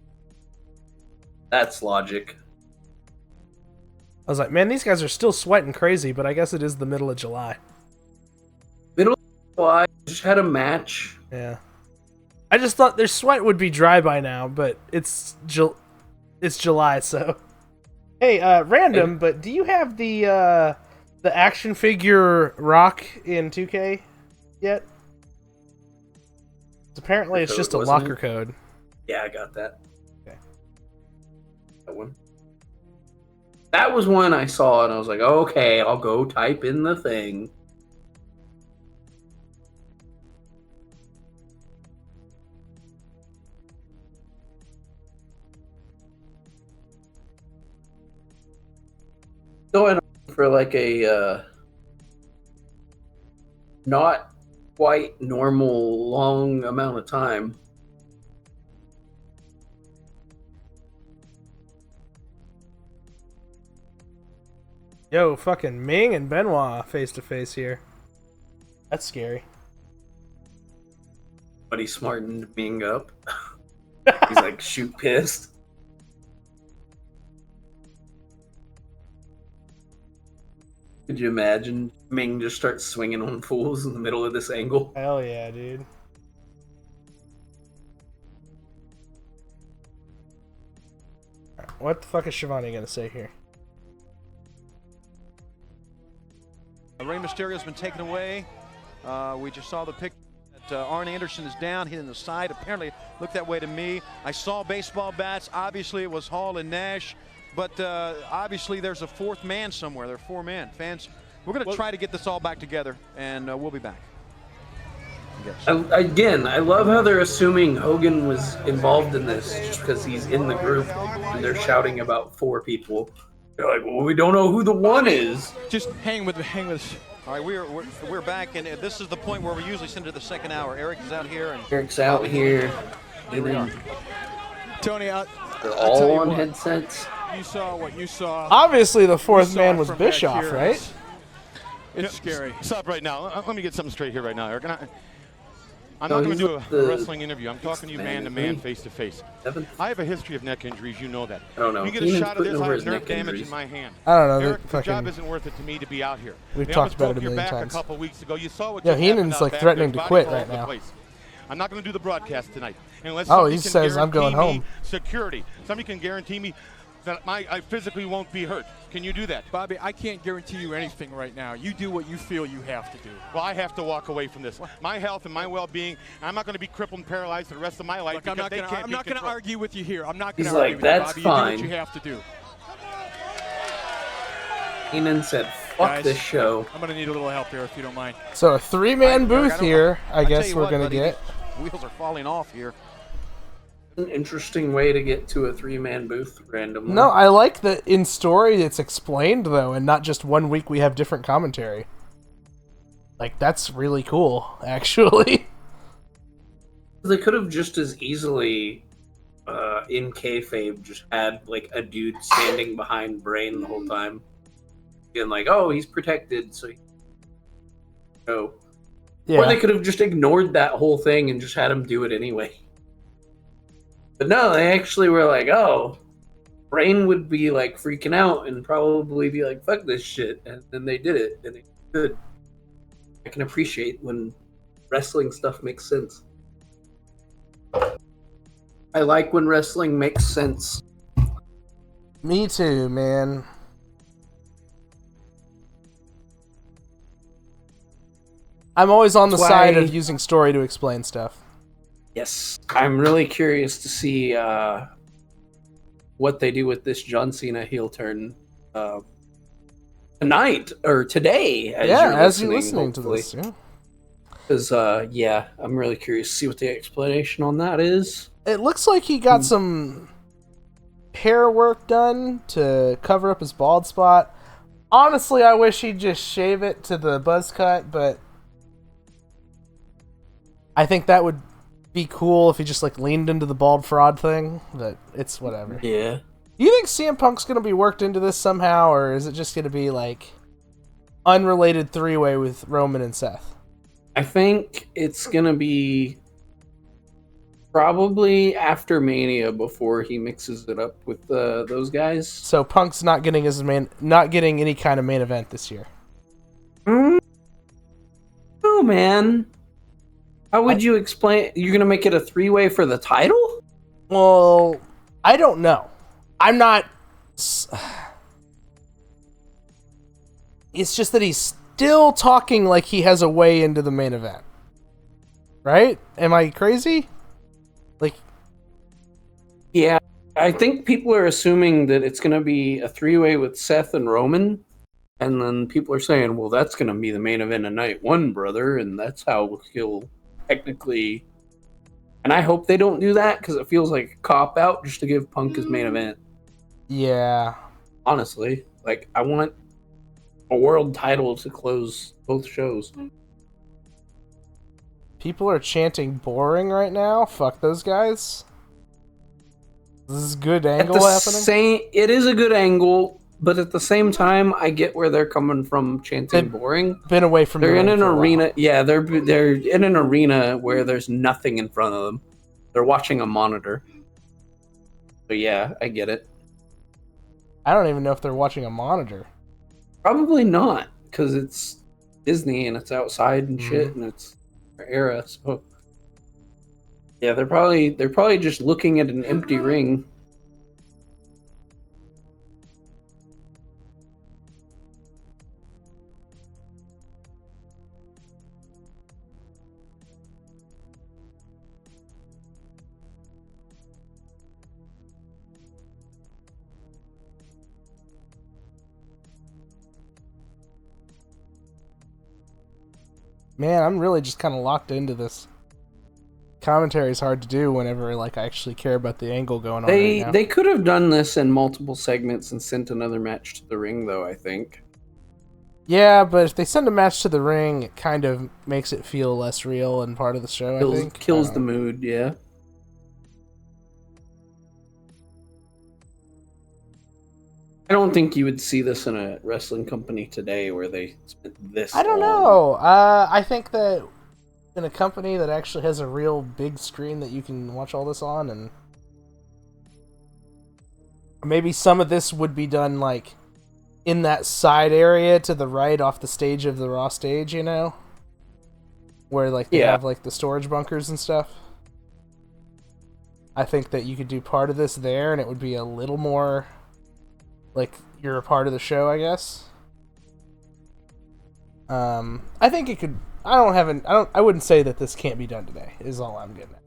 That's logic. I was like, man, these guys are still sweating crazy, but I guess it is the middle of July. Middle of July, just had a match. Yeah. I just thought their sweat would be dry by now, but it's July, so. Hey, random, but do you have the action figure Rock in 2K yet? Apparently it's just a locker code. Yeah, I got that. Okay. That one. That was one I saw, and I was like, okay, I'll go type in the thing. going on for like a not quite normal long amount of time. Yo, fucking Ming and Benoit face to face here. That's scary. But he smartened Ming up. He's like shoot pissed. Could you imagine Ming just starts swinging on fools in the middle of this angle? Hell yeah, dude. What the fuck is Shivani gonna say here? Rey Mysterio's been taken away. We just saw the picture that Arn Anderson is down, hitting the side. Apparently looked that way to me. I saw baseball bats. Obviously it was Hall and Nash. But obviously there's a fourth man somewhere. There are 4 men. Fans, we're going to try to get this all back together, and we'll be back. Again, I love how they're assuming Hogan was involved in this just because he's in the group, and they're shouting about 4 people. They're like, well, we don't know who the one is. Just hang with. All right, we're back, and this is the point where we usually send to the second hour. Eric is out here, and Eric's out here. Here we are. Tony, they're all on headsets. You saw what you saw. Obviously, the fourth man was Bischoff, right? It's scary. Stop right now. Let me get something straight here right now, Eric. I'm not going to do a wrestling interview. I'm talking to you man-to-man, face-to-face. I have a history of neck injuries. You know that. I don't know. You get a shot of this, I have nerve damage in my hand. I don't know. Eric, the job isn't worth it to me to be out here. We've talked about it a million back times. A couple weeks ago. You saw what yeah, just happened Heenan's out like back. threatening to There's quit bodies right all over now. the place. I'm not going to do the broadcast tonight unless Oh, he somebody can says I'm going guarantee me home. security. Somebody can guarantee me that I physically won't be hurt. Can you do that? Bobby, I can't guarantee you anything right now. You do what you feel you have to do. Well, I have to walk away from this. My health and my well-being, I'm not going to be crippled and paralyzed for the rest of my life. Look, I'm not going to argue with you here. I'm not going He's to argue like, with you, that's Bobby. fine. You do what you have to do. Heenan said, fuck Guys, this show. I'm going to need a little help here if you don't mind. So a 3-man booth here, I guess we're going to get. Wheels are falling off here. An interesting way to get to a 3-man booth randomly. No, I like that in story it's explained, though, and not just 1 week we have different commentary. Like, that's really cool, actually. They could have just as easily, in kayfabe, just had, like, a dude standing behind Brain the whole time. Being like, oh, he's protected, so he... Oh. Yeah. Or they could have just ignored that whole thing and just had him do it anyway. But no, they actually were like, oh, Brain would be like freaking out and probably be like, fuck this shit. And then they did it, and it's good. I can appreciate when wrestling stuff makes sense. I like when wrestling makes sense. Me too, man. I'm always on the side of using story to explain stuff. Yes, I'm really curious to see what they do with this John Cena heel turn tonight or today. As you're listening to this, yeah. Because I'm really curious to see what the explanation on that is. It looks like he got some hair work done to cover up his bald spot. Honestly, I wish he'd just shave it to the buzz cut, but I think that would be cool if he just like leaned into the bald fraud thing, but it's whatever. Yeah. Do you think CM Punk's gonna be worked into this somehow, or is it just gonna be like unrelated 3-way with Roman and Seth? I think it's gonna be probably after Mania before he mixes it up with those guys. So Punk's not getting any kind of main event this year. Oh man. How would you explain? You're going to make it a 3-way for the title? Well, I don't know. I'm not... It's just that he's still talking like he has a way into the main event. Right? Am I crazy? Like... Yeah, I think people are assuming that it's going to be a 3-way with Seth and Roman. And then people are saying, well, that's going to be the main event of night 1, brother. And that's how he'll... technically, and I hope they don't do that because it feels like a cop out just to give Punk his main event. Yeah, honestly, like I want a world title to close both shows. People are chanting boring right now. Fuck those guys. This is good angle happening. It is a good angle, but at the same time, I get where they're coming from chanting boring. Been away from They're in an arena. Yeah, they're in an arena where there's nothing in front of them. They're watching a monitor. So yeah, I get it. I don't even know if they're watching a monitor. Probably not, because it's Disney and it's outside and shit, and it's their era. So yeah, they're probably just looking at an empty ring. Man, I'm really just kind of locked into this. Commentary is hard to do whenever like I actually care about the angle going on right now. They could have done this in multiple segments and sent another match to the ring, though, I think. Yeah, but if they send a match to the ring, it kind of makes it feel less real and part of the show, I think. Kills the mood, yeah. I don't think you would see this in a wrestling company today where they spent this I don't know. I think that in a company that actually has a real big screen that you can watch all this on, and maybe some of this would be done like in that side area to the right off the stage of the Raw stage, you know? Where like they have like the storage bunkers and stuff. I think that you could do part of this there and it would be a little more like you're a part of the show, I guess. I think it could. I wouldn't say that this can't be done today. Is all I'm getting at.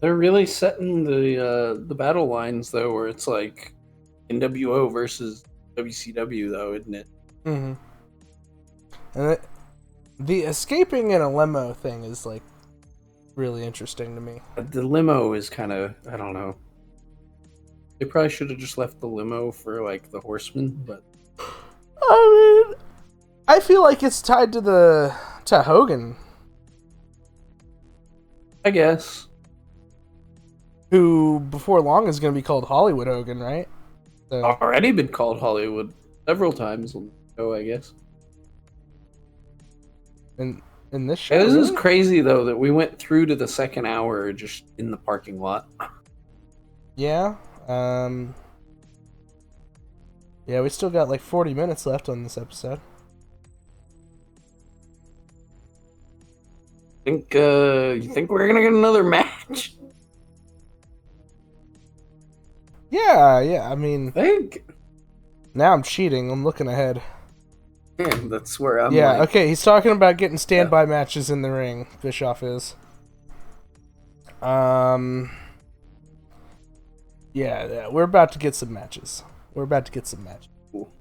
They're really setting the battle lines though, where it's like NWO versus WCW, though, isn't it? Mm-hmm. And the escaping in a limo thing is like really interesting to me. The limo is kind of, I don't know. They probably should have just left the limo for like the Horsemen, but I mean, I feel like it's tied to Hogan, I guess. Who before long is going to be called Hollywood Hogan, right? So. Already been called Hollywood several times on the show, I guess. In this show, this is crazy though that we went through to the second hour just in the parking lot. Yeah. Yeah, we still got like 40 minutes left on this episode. You think we're gonna get another match? Yeah. I mean, think. Now I'm cheating. I'm looking ahead. Man, that's where I'm. Yeah. Like, okay. He's talking about getting standby matches in the ring. Bischoff is. Yeah. We're about to get some matches. Cool.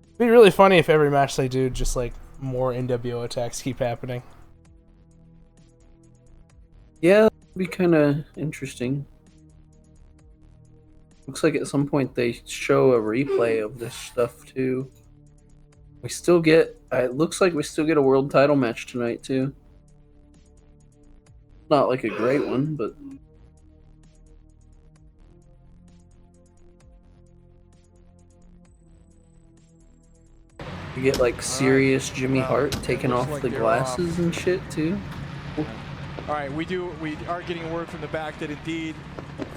It'd be really funny if every match they do, just like more NWO attacks keep happening. Yeah, it'd be kind of interesting. Looks like at some point they show a replay of this stuff too. We still get. It looks like we still get a world title match tonight too. Not like a great one, but. You get like serious Jimmy Hart taking off the glasses and shit too. All right, we are getting word from the back that indeed,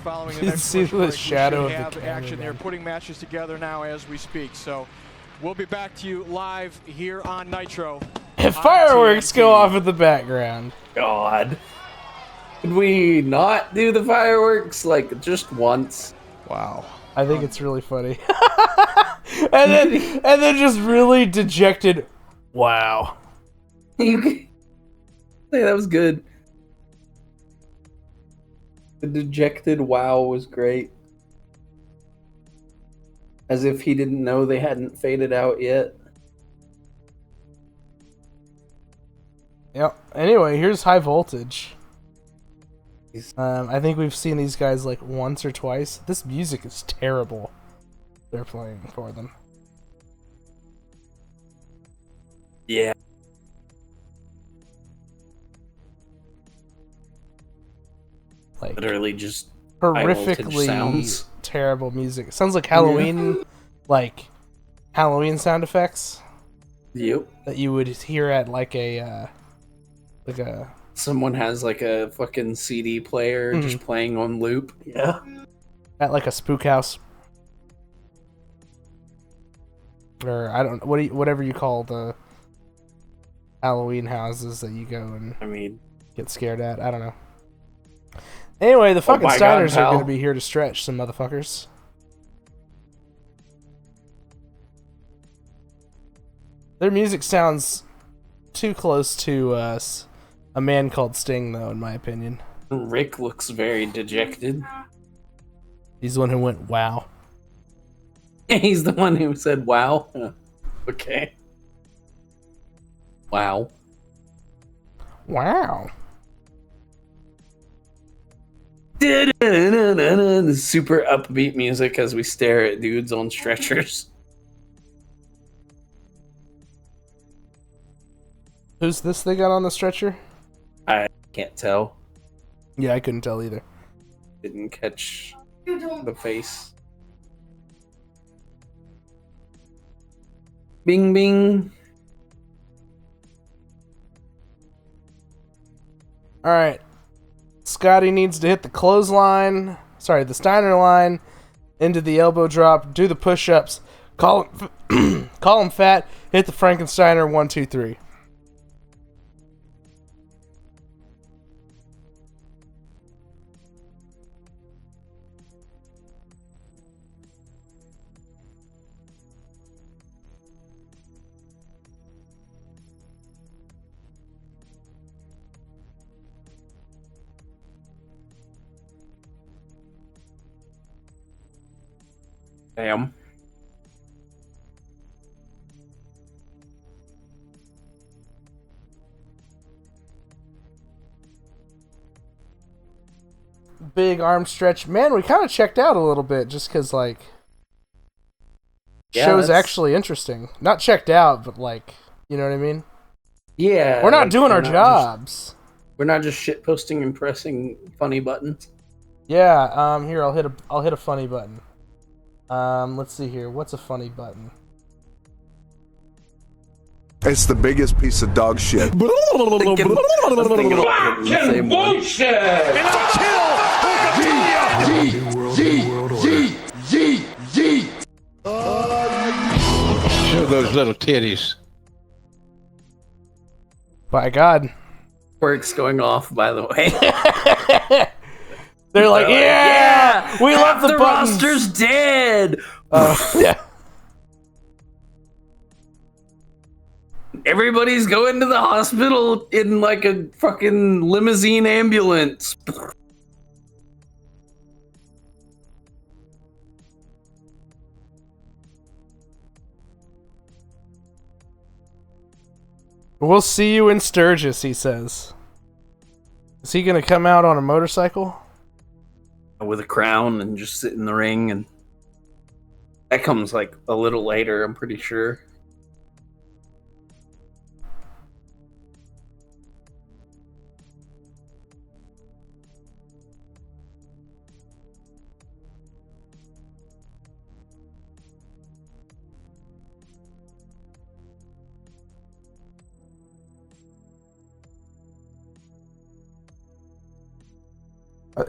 following the You next see the shadow of the have camera action. They're there. putting matches together now as we speak. So we'll be back to you live here on Nitro. Fireworks go off in the background. God. Could we not do the fireworks like just once? Wow. I think it's really funny. and then just really dejected. Wow. Hey, that was good. The dejected wow was great. As if he didn't know they hadn't faded out yet. Yep. Anyway, here's High Voltage. I think we've seen these guys like once or twice. This music is terrible. They're playing for them. Yeah. Like literally just horrifically terrible music. It sounds like Halloween, like Halloween sound effects. Yep. That you would hear at like a someone has like a fucking CD player just playing on loop. Yeah. At like a spook house. Or I don't whatever you call the Halloween houses that you go and get scared at. I don't know. Anyway, the fucking Steiners are going to be here to stretch some motherfuckers. Their music sounds too close to a man called Sting, though, in my opinion. Rick looks very dejected. He's the one who went, wow. He's the one who said, wow. Okay. Wow. Wow. Super upbeat music as we stare at dudes on stretchers. Who's this they got on the stretcher? I can't tell. Yeah, I couldn't tell either. Didn't catch the face. Bing bing. Alright. Scotty needs to hit the clothesline. Sorry, the Steiner line. Into the elbow drop. Do the push-ups. Call him fat. Hit the Frankensteiner. 1, 2, 3. Damn. Big arm stretch. Man, we kind of checked out a little bit just because, like, show's actually interesting. Not checked out, but, like, you know what I mean? Yeah. We're not doing our jobs. We're not just shit posting and pressing funny buttons. Yeah, here, I'll hit a funny button. Let's see here. What's a funny button? It's the biggest piece of dog shit. Fucking bullshit! It's a kill! Show those little titties. By God. Quirk's going off, by the way. They're like, yeah, we love the buttons. Roster's dead. Yeah. Everybody's going to the hospital in like a fucking limousine ambulance. We'll see you in Sturgis, he says. Is he gonna come out on a motorcycle? With a crown and just sit in the ring, and that comes like a little later, I'm pretty sure.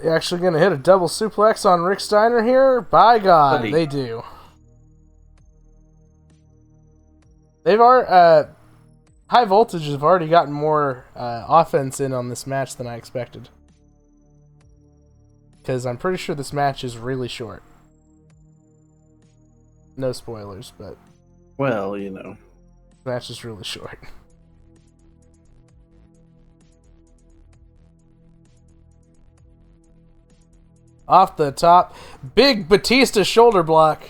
Actually gonna hit a double suplex on Rick Steiner here? By God, they do. They've already, High Voltage have already gotten more offense in on this match than I expected. Because I'm pretty sure this match is really short. No spoilers, but... Well, you know. The match is really short. Off the top, big Batista shoulder block.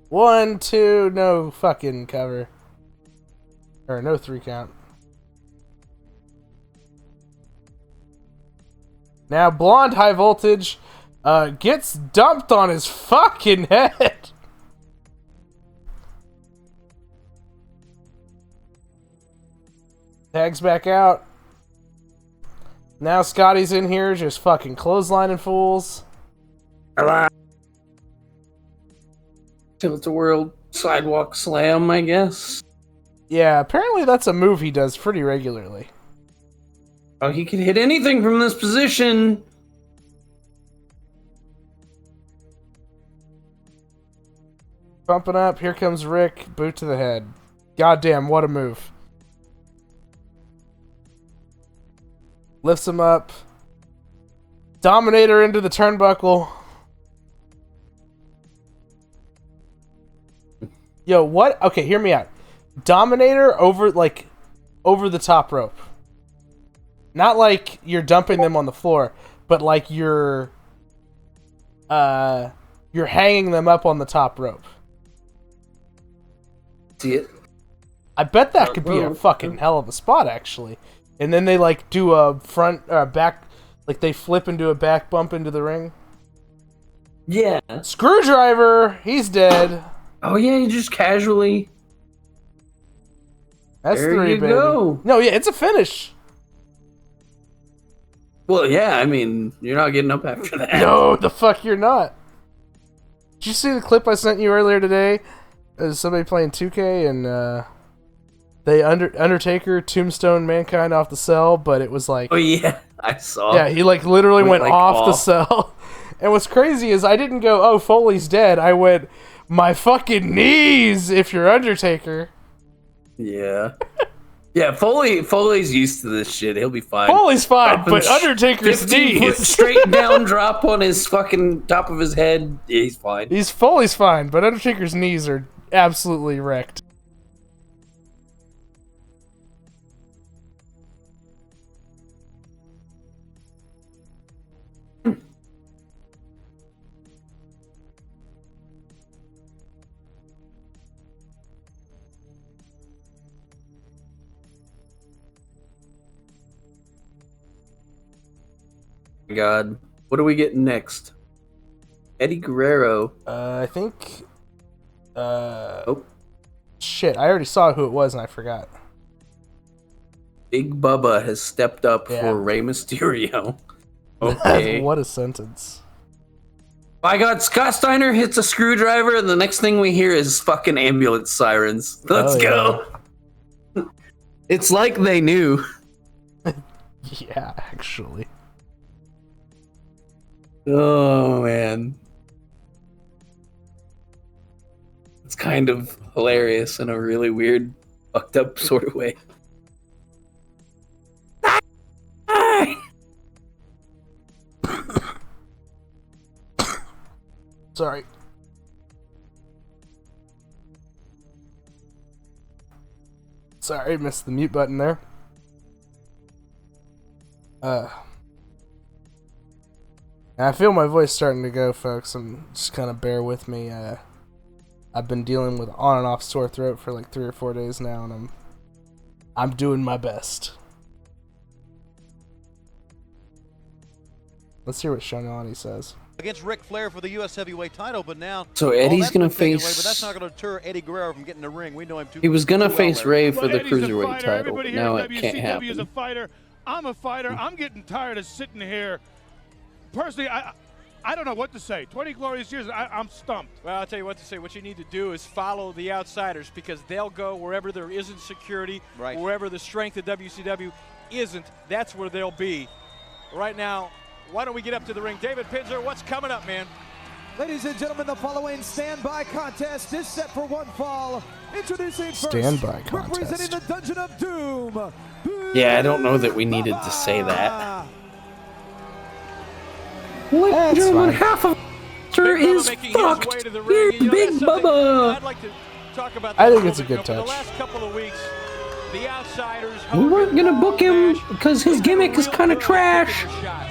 1, 2, no fucking cover. Or no 3 count. Now Blonde High Voltage gets dumped on his fucking head. Tags back out. Now Scotty's in here just fucking clotheslining fools. Tilt-a-whirl sidewalk slam, I guess. Yeah, apparently that's a move he does pretty regularly. Oh, he can hit anything from this position. Bumping up, here comes Rick, boot to the head. Goddamn, what a move. Lifts him up. Dominator into the turnbuckle. Yo, what? Okay, hear me out. Dominator over the top rope. Not like you're dumping them on the floor, but like you're hanging them up on the top rope. See it? I bet that could be a fucking hell of a spot, actually. And then they like do a front back, like they flip and do a back bump into the ring. Yeah. Screwdriver, he's dead. Oh yeah, you just casually. That's there 3, you baby. Go. No, yeah, it's a finish. Well, yeah, I mean, you're not getting up after that. No, the fuck you're not. Did you see the clip I sent you earlier today? There's somebody playing 2K and they Undertaker tombstone Mankind off the cell, but it was like, oh yeah, I saw. Yeah, he like literally went like off the cell. And what's crazy is I didn't go, oh, Foley's dead. I went, my fucking knees if you're Undertaker. Yeah. Yeah, Foley's used to this shit. He'll be fine. Foley's fine, but Undertaker's 15 knees. foot straight down drop on his fucking top of his head. Yeah, he's fine. Foley's fine, but Undertaker's knees are absolutely wrecked. God, what are we getting next? Eddie Guerrero. I think. Shit, I already saw who it was and I forgot. Big Bubba has stepped up for Rey Mysterio. Okay. What a sentence. My God, Scott Steiner hits a screwdriver, and the next thing we hear is fucking ambulance sirens. Let's go. It's like they knew. Yeah, actually. Oh, man. It's kind of hilarious in a really weird, fucked up sort of way. Sorry. Sorry, missed the mute button there. I feel my voice starting to go, folks, and just kind of bear with me. I've been dealing with on and off sore throat for like 3 or 4 days now, and I'm doing my best. Let's hear what Shonani says. Against Ric Flair for the U.S. Heavyweight title, but now... So Eddie's going to face... Away, but that's not going to deter Eddie Guerrero from getting in the ring. We know him too. He was going to face well, Ray for the Cruiserweight title, but now it can't happen. Is a fighter. I'm a fighter. I'm getting tired of sitting here. Personally, I don't know what to say. 20 glorious years, I'm stumped. Well, I'll tell you what to say. What you need to do is follow the outsiders, because they'll go wherever there isn't security, wherever the strength of WCW isn't, that's where they'll be. Right now, why don't we get up to the ring? David Pinzer, what's coming up, man? Ladies and gentlemen, the following standby contest is set for one fall. Introducing first, standby contest. representing the Dungeon of Doom. Yeah, I don't know that we needed to say that. Ladies and gentlemen, half of is fucked. Here's Big Bubba. I'd like to talk about I think it's a good touch. The last couple of weeks, the outsiders. We weren't gonna book him because his gimmick is kind of trash.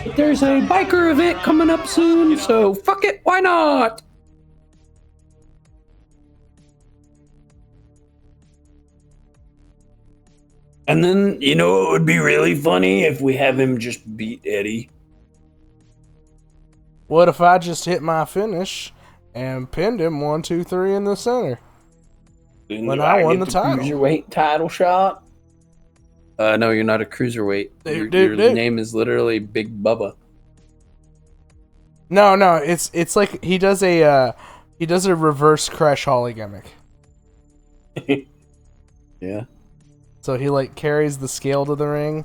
But there's a biker event coming up soon, so fuck it, why not? And then, you know, it would be really funny if we have him just beat Eddie. What if I just hit my finish and pinned him 1, 2, 3 in the center? When I won the title. Cruiserweight title shot? No, you're not a cruiserweight. Your name is literally Big Bubba. No, it's like he does a reverse Crash Holly gimmick. Yeah. So he like carries the scale to the ring.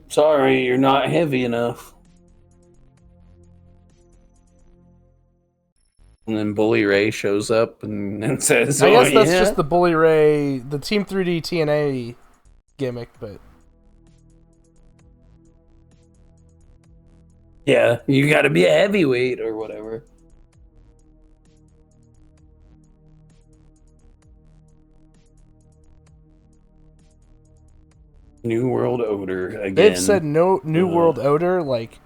Sorry, you're not heavy enough. And then Bully Ray shows up and says, I guess that's just the Bully Ray, the Team 3D TNA gimmick, but... Yeah, you gotta be a heavyweight or whatever. New World Order again. They've said no New World Order like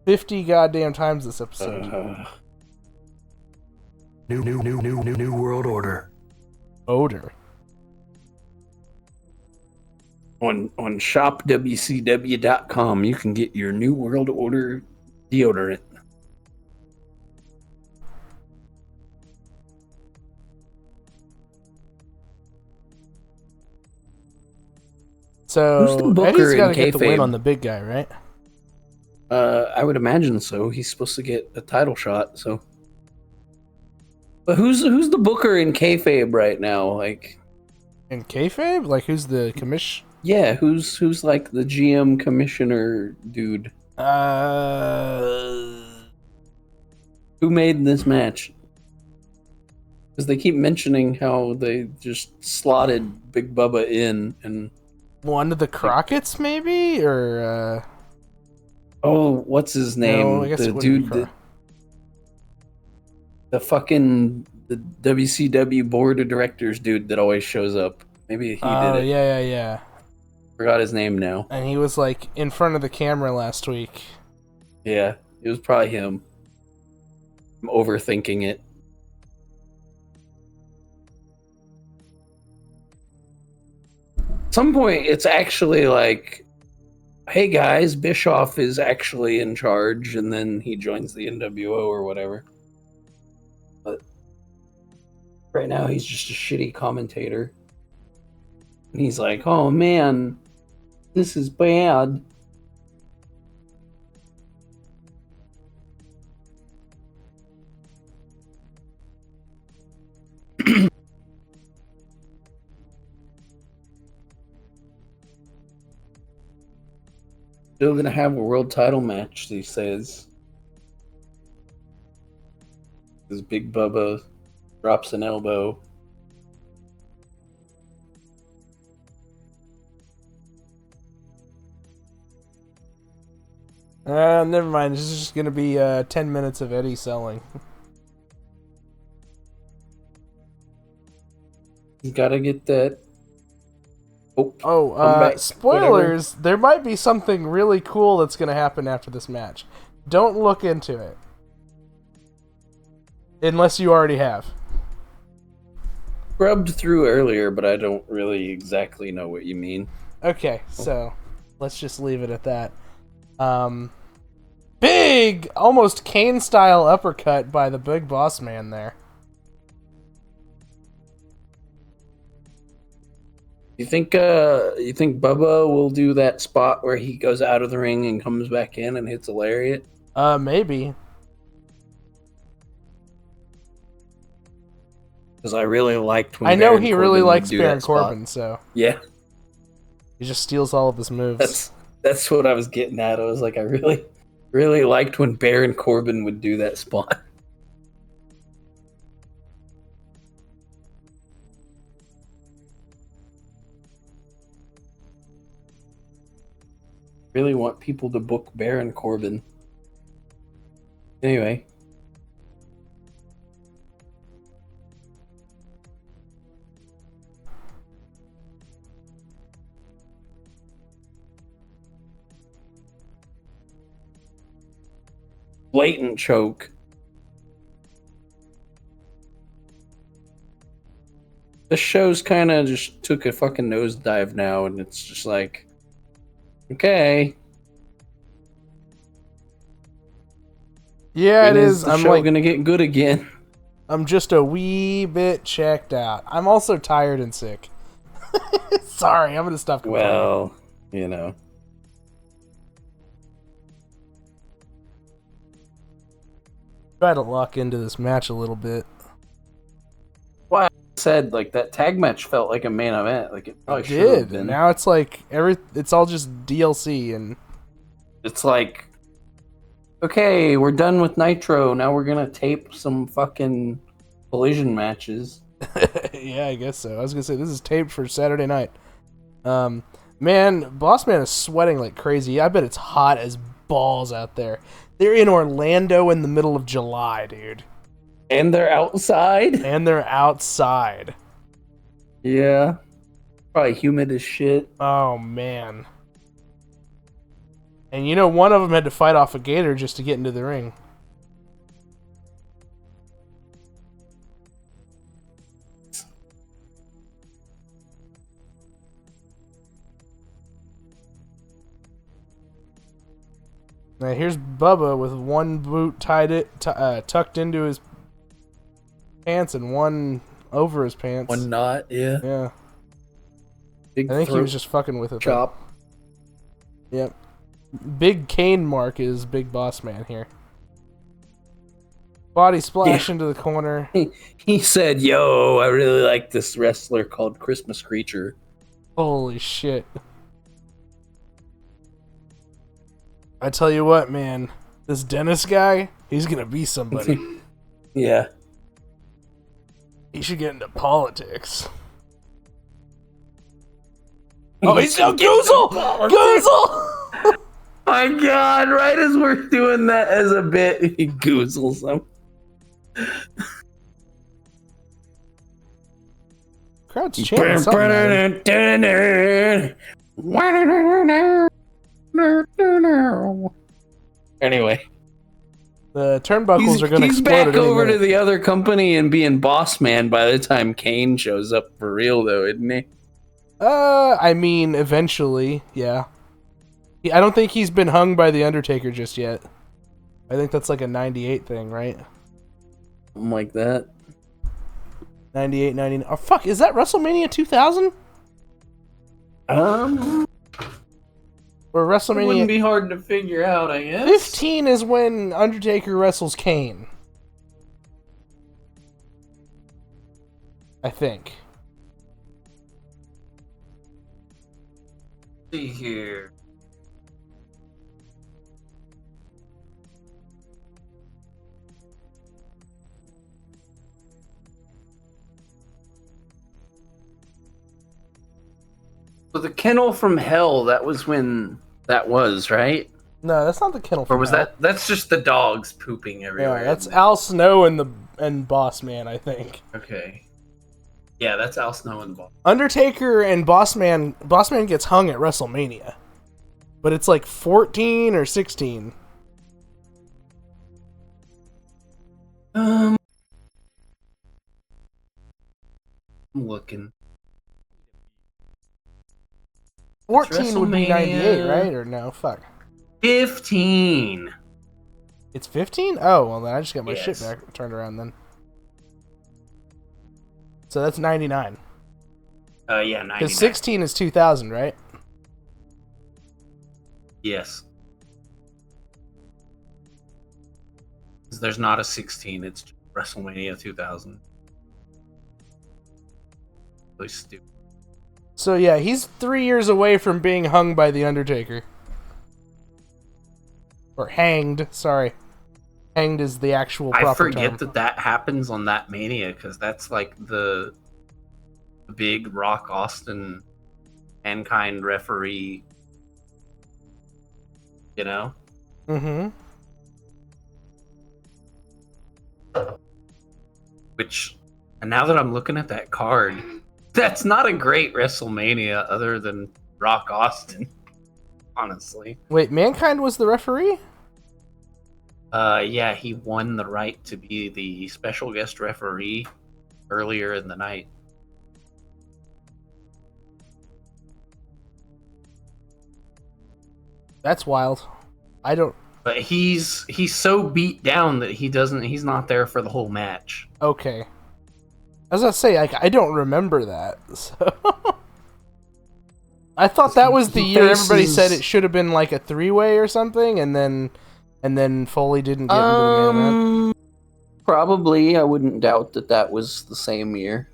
50 goddamn times this episode. New World Order. Odor. On shopwcw.com, you can get your New World Order deodorant. So Eddie's got to get the win on the big guy, right? I would imagine so. He's supposed to get a title shot, so. But who's the booker in kayfabe right now? Like in kayfabe, like who's the commish? Yeah, who's like the GM commissioner dude? Who made this match? Because they keep mentioning how they just slotted Big Bubba in and. One of the Crockett's, maybe? Or, Oh, what's his name? No, I guess the it wouldn't dude be the fucking the WCW board of directors dude that always shows up. Maybe he did it. Yeah. Forgot his name now. And he was, like, in front of the camera last week. Yeah, it was probably him. I'm overthinking it. At some point, it's actually like, hey guys, Bischoff is actually in charge, and then he joins the NWO or whatever. But right now, he's just a shitty commentator. And he's like, oh man, this is bad. Still gonna have a world title match, he says. Because Big Bubba drops an elbow. Never mind. This is just gonna be 10 minutes of Eddie selling. You gotta get that. Spoilers, there might be something really cool that's going to happen after this match. Don't look into it. Unless you already have. Scrubbed through earlier, but I don't really exactly know what you mean. Okay, so let's just leave it at that. Big, almost Kane-style uppercut by the Big Boss Man there. You think Bubba will do that spot where he goes out of the ring and comes back in and hits a lariat? Maybe. Because I really liked when I know Baron he Corbin really would likes do Baron that spot. Corbin, so yeah, he just steals all of his moves. That's what I was getting at. I was like, I really liked when Baron Corbin would do that spot. Really want people to book Baron Corbin. Anyway. Blatant choke. The show's kind of just took a fucking nosedive now, and it's just like, okay. Yeah, when it is. The I'm show like gonna get good again. I'm just a wee bit checked out. I'm also tired and sick. Sorry, I'm gonna stop complaining. Well, you know. Try to lock into this match a little bit. Well, I said like that tag match felt like a main event. Like it probably should have been. Now it's like it's all just DLC, and it's like, okay, we're done with Nitro. Now we're gonna tape some fucking collision matches. Yeah, I guess so. I was gonna say this is taped for Saturday night. Man, Boss Man is sweating like crazy. I bet it's hot as balls out there. They're in Orlando in the middle of July, dude. And they're outside? Yeah. Probably humid as shit. Oh, man. And you know, one of them had to fight off a gator just to get into the ring. Now here's Bubba with one boot tucked into his pants and one over his pants. One knot, yeah. Yeah. Big I think he was just fucking with it. Chop. Yep. Big Kane mark is Big Boss Man here. Body splash into the corner. He said, "Yo, I really like this wrestler called Christmas Creature." Holy shit. I tell you what, man. This Dennis guy, he's gonna be somebody. Yeah. He should get into politics. Oh, he's no Goozle! Goozle! My God! Right as we're doing that as a bit, he goozles them. Crowd's chanting something. Anyway, the turnbuckles are going to explode. He's back over to the other company and being boss man by the time Kane shows up for real, though, isn't he? I mean, eventually, yeah. I don't think he's been hung by the Undertaker just yet. I think that's like a 98 thing, right? Something like that. 98, 99. Oh, fuck, is that WrestleMania 2000? Or WrestleMania... It wouldn't be hard to figure out, I guess. 15 is when Undertaker wrestles Kane. I think. See here. So the Kennel from Hell, that was when that was, right? No, that's not the Kennel from Hell. Or was that? That's just the dogs pooping everywhere. Yeah, that's Al Snow and Boss Man, I think. Okay. Yeah, that's Al Snow and Boss. Undertaker and Boss Man gets hung at WrestleMania. But it's like 14 or 16. I'm looking. 14 would be 98, right? Or no? Fuck. 15. It's 15? Oh, well then I just got my shit back turned around then. So that's 99. Yeah, 99. Because 16 is 2000, right? Yes. There's not a 16, it's WrestleMania 2000. Really stupid. So yeah, he's 3 years away from being hung by The Undertaker. Or hanged, sorry. Hanged is the actual proper I forget term. that happens on that Mania, because that's like the big Rock Austin Mankind referee, you know? Mm-hmm. Which, and now that I'm looking at that card, that's not a great WrestleMania other than Rock Austin, honestly. Wait, Mankind was the referee? Yeah, he won the right to be the special guest referee earlier in the night. That's wild. I don't. But he's so beat down that he's not there for the whole match. Okay. As I say, I don't remember that. So. I thought that was the year everybody said it should have been like a 3-way or something, and then Foley didn't get into the main event. Probably, I wouldn't doubt that was the same year.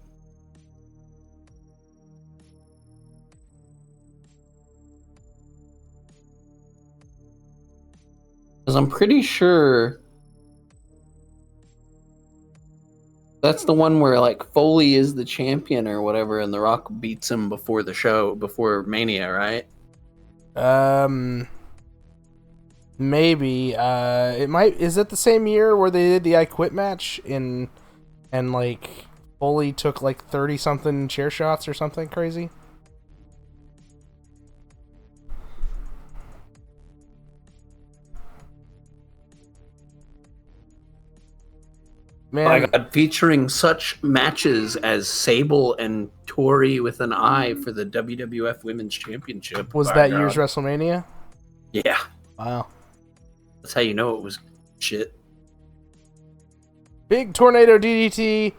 Because I'm pretty sure that's the one where like Foley is the champion or whatever, and The Rock beats him before the show, before Mania, right? Maybe. It might. Is it the same year where they did the I Quit match and like Foley took like 30-something chair shots or something crazy? Man, my God, featuring such matches as Sable and Tori with an eye for the WWF Women's Championship. Was that year's WrestleMania? Yeah. Wow. That's how you know it was shit. Big tornado DDT.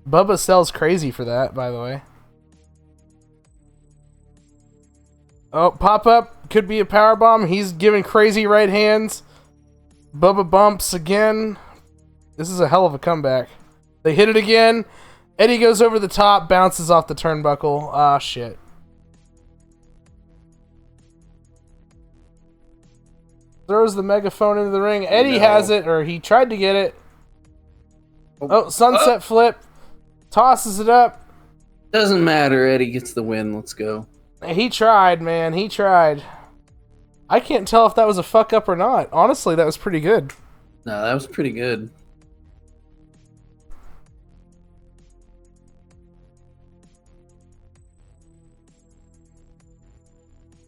Bubba sells crazy for that, by the way. Oh, pop up. Could be a powerbomb. He's giving crazy right hands. Bubba bumps again. This is a hell of a comeback. They hit it again. Eddie goes over the top, bounces off the turnbuckle. Ah, shit. Throws the megaphone into the ring. Eddie has it, or he tried to get it. Oh, sunset flip. Tosses it up. Doesn't matter. Eddie gets the win. Let's go. He tried, man. He tried. I can't tell if that was a fuck up or not. Honestly, that was pretty good. No, that was pretty good.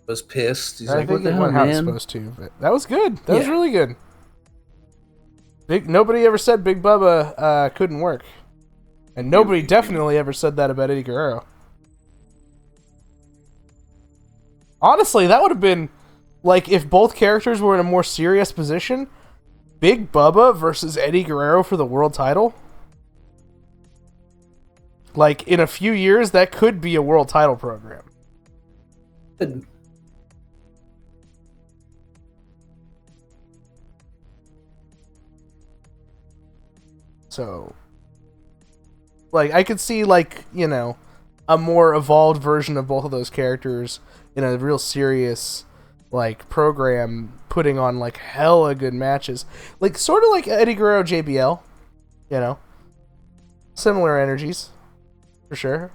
Was pissed. He's like, think it went how it's supposed to, but that was good. That was really good. Nobody ever said Big Bubba couldn't work, and nobody definitely ever said that about Eddie Guerrero. Honestly, that would have been like if both characters were in a more serious position. Big Bubba versus Eddie Guerrero for the world title. Like in a few years, that could be a world title program. So, like, I could see, like, you know, a more evolved version of both of those characters in a real serious, like, program putting on, like, hella good matches. Like, sort of like Eddie Guerrero JBL, you know? Similar energies, for sure.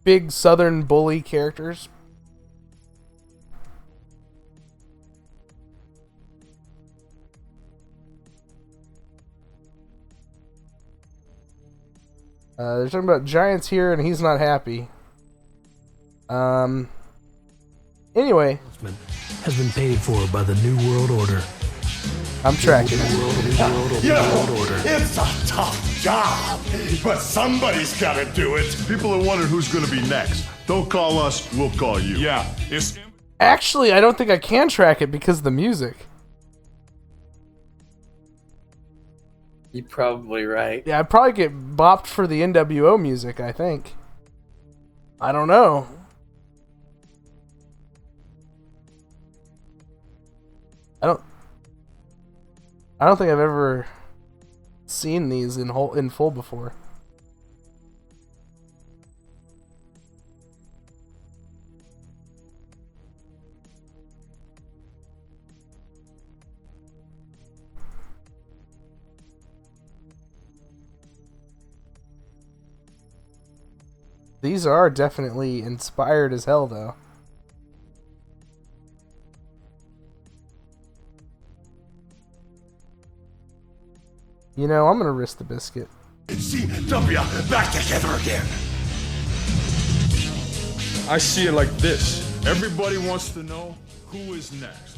Big Southern bully characters. They're talking about Giants here, and he's not happy. Anyway. Has been paid for by the New World Order. I'm tracking. It's a tough job, but somebody's gotta do it. People are wondering who's gonna be next. Don't call us, we'll call you. Yeah, it's... Actually, I don't think I can track it because of the music. You're probably right. Yeah, I'd probably get bopped for the NWO music, I think. I don't know. I don't think I've ever seen these in full before. These are definitely inspired as hell, though. You know, I'm gonna risk the biscuit. CW back together again. I see it like this. Everybody wants to know who is next.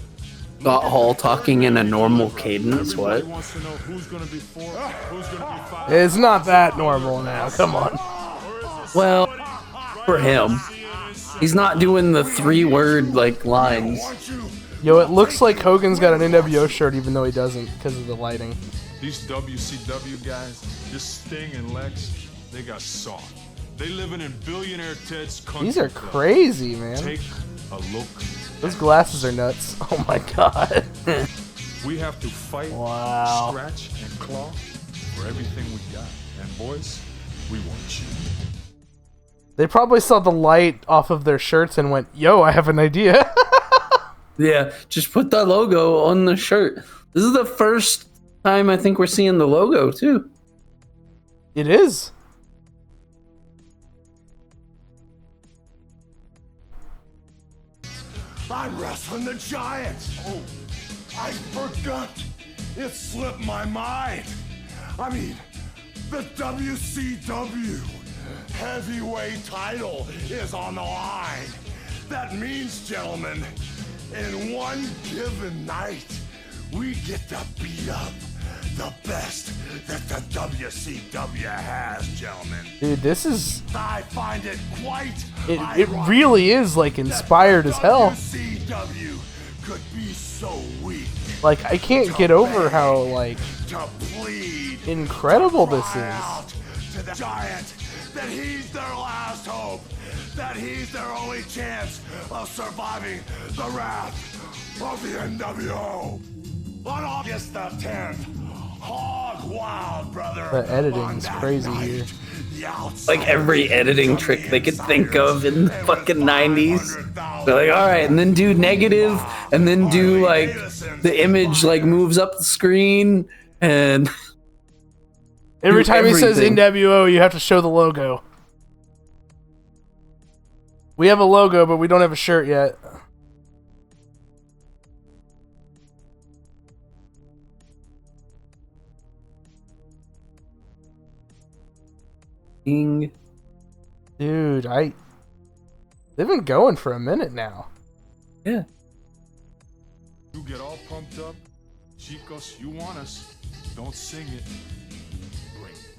Got Hall talking in a normal cadence, what? Everybody wants to know who's gonna be 4, who's gonna be 5. It's not that normal now, come on. Well, for him. He's not doing the 3-word like lines. Yo, it looks like Hogan's got an NWO shirt even though he doesn't because of the lighting. These WCW guys, just Sting and Lex, they got soft. They living in billionaire Ted's country. These are crazy, man. Take a look. Those glasses are nuts. Oh my god. We have to fight, wow. scratch, and claw for everything we got. And boys, we want you. They probably saw the light off of their shirts and went, yo, I have an idea. Yeah, just put the logo on the shirt. This is the first time I think we're seeing the logo, too. It is. I'm wrestling the Giant. Oh, I forgot. It slipped my mind. I mean, the WCW heavyweight title is on the line. That means, gentlemen, in one given night, we get to beat up the best that the WCW has, gentlemen. Dude, this is... I find it quite It really is, like, inspired as hell. WCW could be so weak. Like, I can't get over how, like, incredible this is. To the Giant, that he's their last hope, that he's their only chance of surviving the wrath of the NWO. On August the 10th, hog wild, brother. The editing's crazy here. Like every editing trick they could think of in the fucking 90s. They're like, alright, and then do negative, and then do like the image like moves up the screen, and every time he says NWO, you have to show the logo. We have a logo, but we don't have a shirt yet. Dude, they've been going for a minute now. Yeah. You get all pumped up. Chicos, you want us. Don't sing it. Bring it.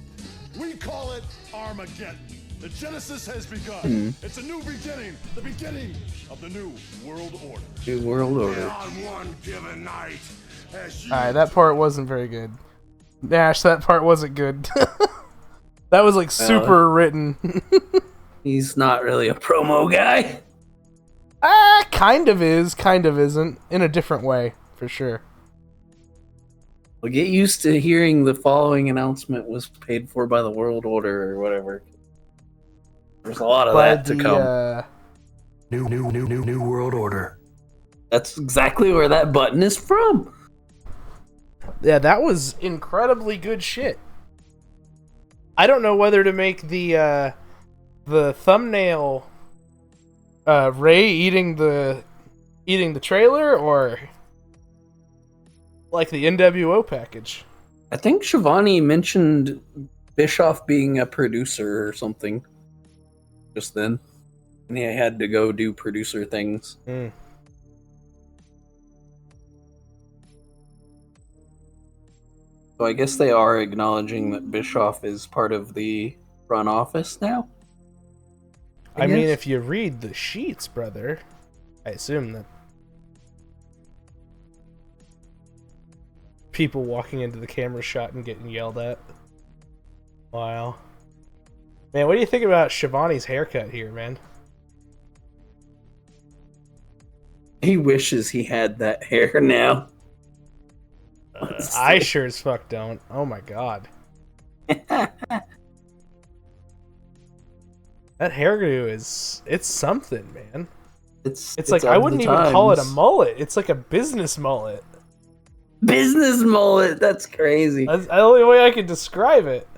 We call it Armageddon. The Genesis has begun. It's a new beginning. The beginning of the new world order. New world order. On one given night, Alright, that part wasn't very good. Nash, that part wasn't good. That was like super written. He's not really a promo guy. Kind of is, kind of isn't. In a different way, for sure. Well, get used to hearing the following announcement was paid for by the World Order or whatever. There's a lot of that to come. New World Order. That's exactly where that button is from. Yeah, that was incredibly good shit. I don't know whether to make the thumbnail Rey eating the trailer or like the NWO package. I think Shivani mentioned Bischoff being a producer or something just then, and he had to go do producer things. So I guess they are acknowledging that Bischoff is part of the front office now? I mean, if you read the sheets, brother, I assume that people walking into the camera shot and getting yelled at. Wow. Man, what do you think about Shivani's haircut here, man? He wishes he had that hair now. I sure as fuck don't. Oh my god. That hairdo it's something, man. It's like I wouldn't even call it a mullet. It's like a business mullet. Business mullet. That's crazy. That's the only way I could describe it.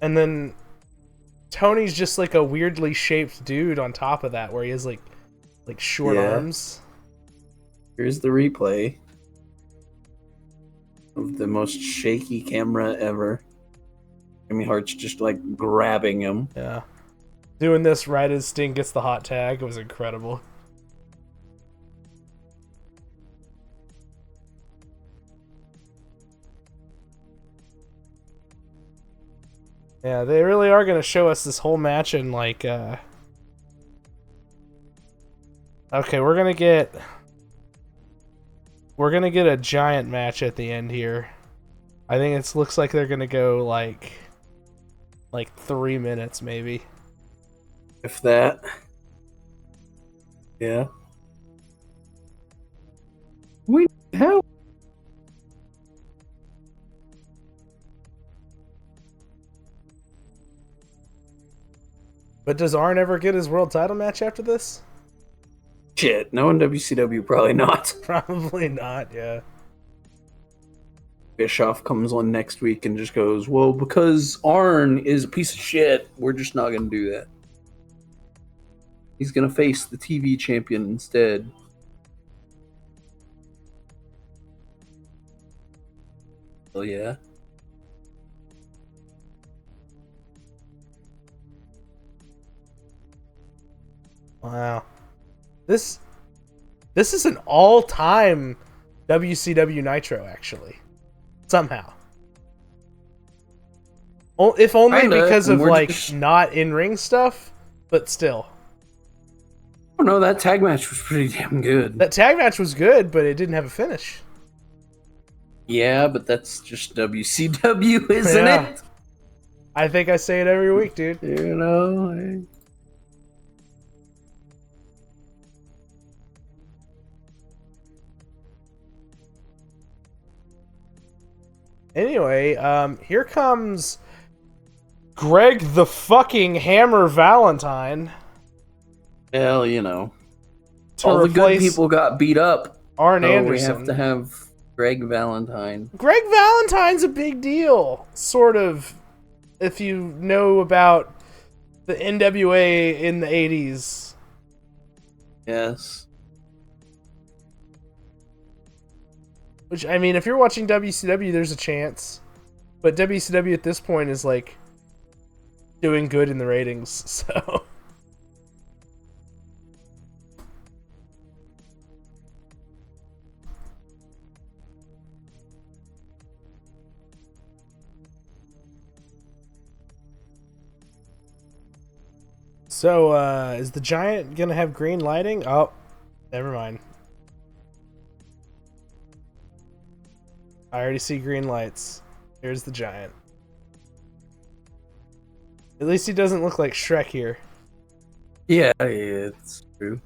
And then Tony's just like a weirdly shaped dude on top of that, where he has like short arms. Here's the replay of the most shaky camera ever. Jimmy Hart's just like grabbing him. Yeah. Doing this right as Sting gets the hot tag was incredible. Yeah, they really are going to show us this whole match in like Okay, we're gonna get a giant match at the end here. I think it looks like they're gonna go like 3 minutes maybe. If that. Yeah. We help. But does Arn ever get his world title match after this? Shit, no in WCW, probably not. Probably not, yeah. Bischoff comes on next week and just goes, well, because Arn is a piece of shit, we're just not going to do that. He's going to face the TV champion instead. Oh, yeah. Wow. This is an all-time WCW Nitro, actually. Somehow. If only because of, like, not in-ring stuff, but still. Oh, no, that tag match was pretty damn good. That tag match was good, but it didn't have a finish. Yeah, but that's just WCW, isn't it? I think I say it every week, dude. You know, Anyway, here comes Greg the fucking Hammer Valentine. Well, you know, all the good people got beat up. Arn Anderson. We have to have Greg Valentine. Greg Valentine's a big deal, sort of, if you know about the NWA in the 80s. Yes. Which, I mean, if you're watching WCW, there's a chance. But WCW at this point is, like, doing good in the ratings, so... So, is the Giant gonna have green lighting? Oh, never mind. I already see green lights. Here's the Giant. At least he doesn't look like Shrek here. Yeah, it's true.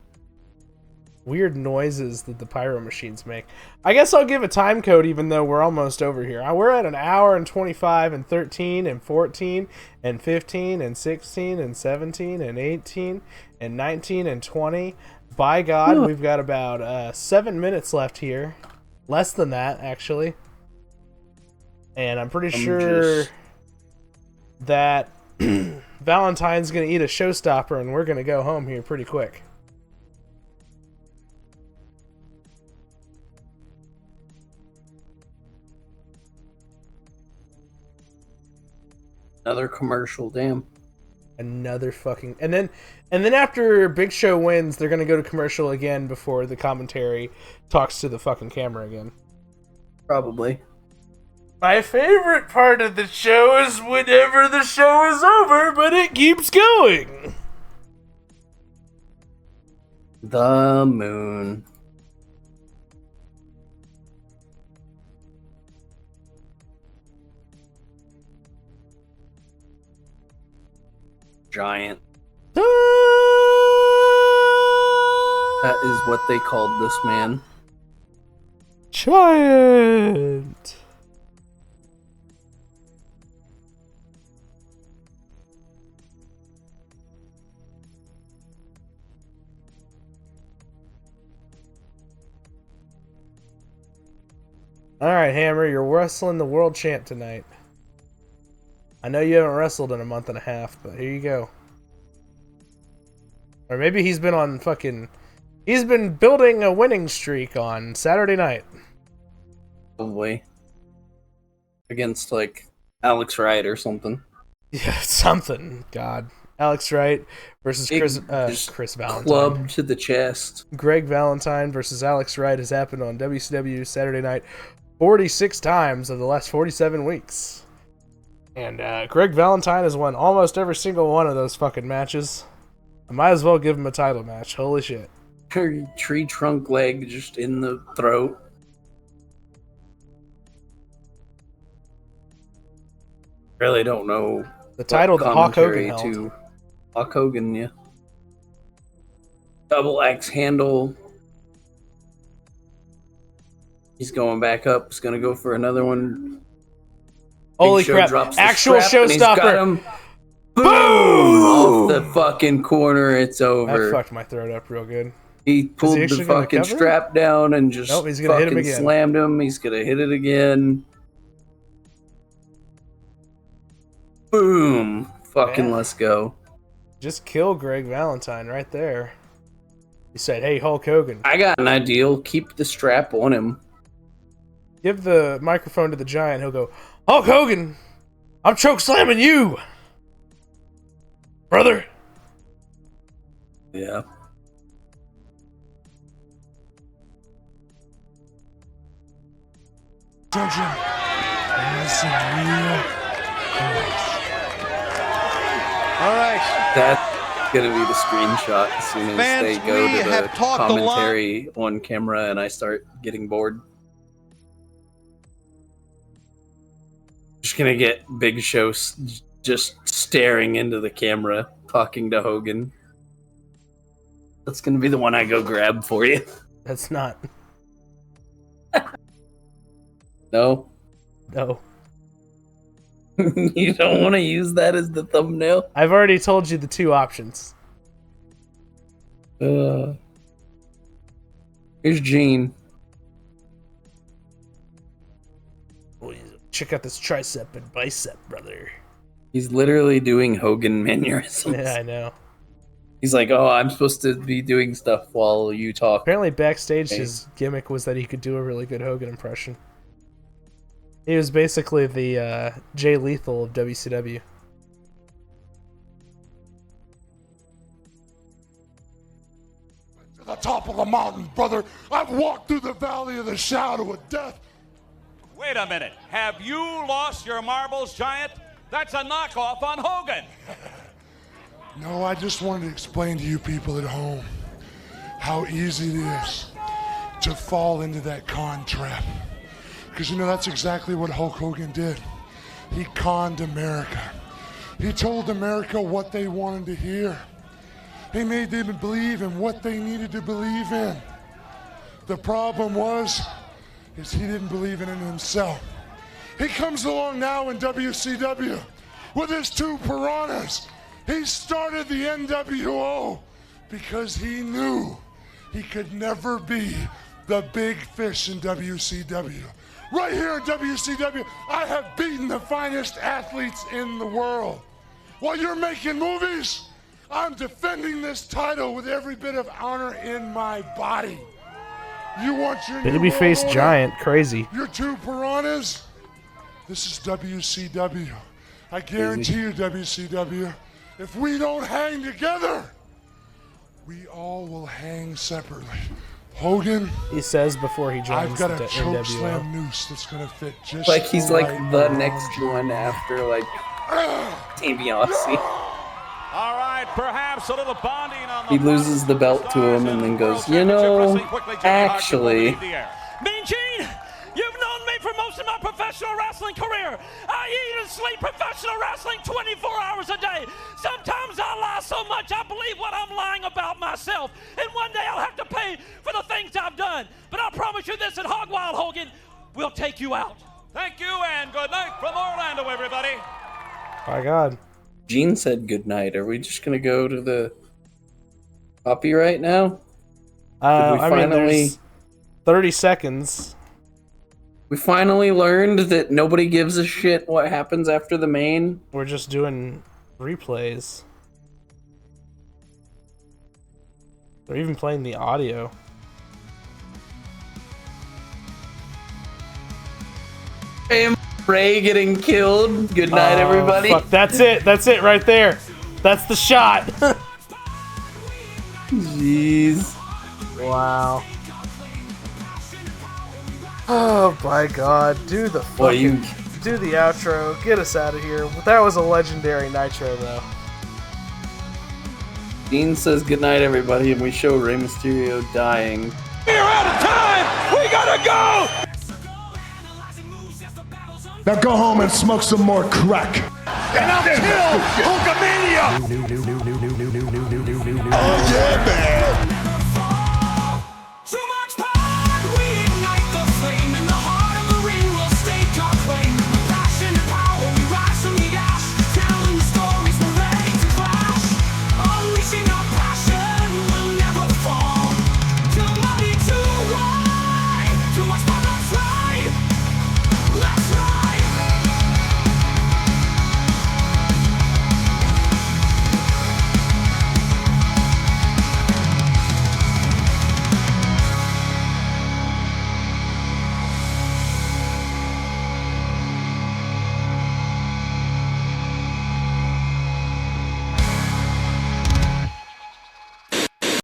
Weird noises that the pyro machines make. I guess I'll give a time code even though we're almost over here. We're at 1 hour and 25 and 13 and 14 and 15 and 16 and 17 and 18 and 19 and 20. By God, we've got about 7 minutes left here. Less than that, actually. And I'm pretty sure that Valentine's going to eat a showstopper and we're going to go home here pretty quick. Another commercial, damn. Another fucking... And then after Big Show wins, they're going to go to commercial again before the commentary talks to the fucking camera again. Probably. My favorite part of the show is whenever the show is over, but it keeps going. The moon. Giant. That is what they called this man. Giant. Alright, Hammer, you're wrestling the world champ tonight. I know you haven't wrestled in a month and a half, but here you go. Or maybe he's been on fucking... He's been building a winning streak on Saturday night. Probably. Against, like, Alex Wright or something. Yeah, something. God. Alex Wright versus Chris Valentine. Club to the chest. Greg Valentine versus Alex Wright has happened on WCW Saturday night 46 times of the last 47 weeks. And Greg Valentine has won almost every single one of those fucking matches. I might as well give him a title match. Holy shit. tree trunk leg just in the throat. Really don't know the title that Hulk Hogan held. To Hulk Hogan, yeah. Double axe handle. He's going back up. He's gonna go for another one. Holy crap! Actual showstopper! Boom! Off the fucking corner. It's over. That fucked my throat up real good. He pulled the fucking strap down and just he's gonna hit him again. Slammed him. He's gonna hit it again. Boom! Fucking let's go. Just kill Greg Valentine right there. He said, "Hey, Hulk Hogan." I got an idea. Keep the strap on him. Give the microphone to the Giant. He'll go, "Hulk Hogan, I'm choke slamming you, brother." Yeah. Attention. Listen real close. All right. That's gonna be the screenshot as soon as Fans, they go we to the have talked a lot. commentary on camera and I start getting bored. Just gonna get Big Show just staring into the camera, talking to Hogan. That's gonna be the one I go grab for you. That's not. No? No. You don't want to use that as the thumbnail? I've already told you the two options. Here's Gene. Check out this tricep and bicep, brother. He's literally doing Hogan mannerisms. Yeah, I know. He's like, oh, I'm supposed to be doing stuff while you talk. Apparently backstage his gimmick was that he could do a really good Hogan impression. He was basically the Jay Lethal of WCW. To the top of the mountain, brother. I've walked through the valley of the shadow of death. Wait a minute. Have you lost your marbles, Giant? That's a knockoff on Hogan. No, I just wanted to explain to you people at home how easy it is to fall into that con trap. Because, you know, that's exactly what Hulk Hogan did. He conned America. He told America what they wanted to hear. He made them believe in what they needed to believe in. The problem is he didn't believe in it himself. He comes along now in WCW with his two piranhas. He started the NWO because he knew he could never be the big fish in WCW. Right here in WCW, I have beaten the finest athletes in the world. While you're making movies, I'm defending this title with every bit of honor in my body. You want your babyface Giant, crazy. Your two piranhas? This is WCW. I guarantee you, WCW, if we don't hang together, we all will hang separately. Hogan, he says before he joins I've got the a choke NWO. slam noose that's gonna fit just like he's like right the around next you. one after like DiBiase. All right, perhaps a little bonding on the He loses the belt to him and then goes, you know, actually. Mean Gene, you've known me for most of my professional wrestling career. I eat and sleep professional wrestling 24 hours a day. Sometimes I lie so much I believe what I'm lying about myself. And one day I'll have to pay for the things I've done. But I promise you this, at Hog Wild Hogan, we'll take you out. Thank you and good night from Orlando, everybody. My God. Gene said goodnight. Are we just gonna go to the copyright now? I mean, there's 30 seconds. We finally learned that nobody gives a shit what happens after the main. We're just doing replays. They're even playing the audio. Hey, Rey getting killed. Good night, everybody. Fuck. That's it. That's it right there. That's the shot. Jeez. Wow. Oh my God. Do the fucking, do the outro. Get us out of here. That was a legendary Nitro though. Dean says goodnight, everybody, and we show Rey Mysterio dying. We're out of time! We gotta go! Now go home and smoke some more crack. And I'll kill Hulkamania! Oh yeah, man!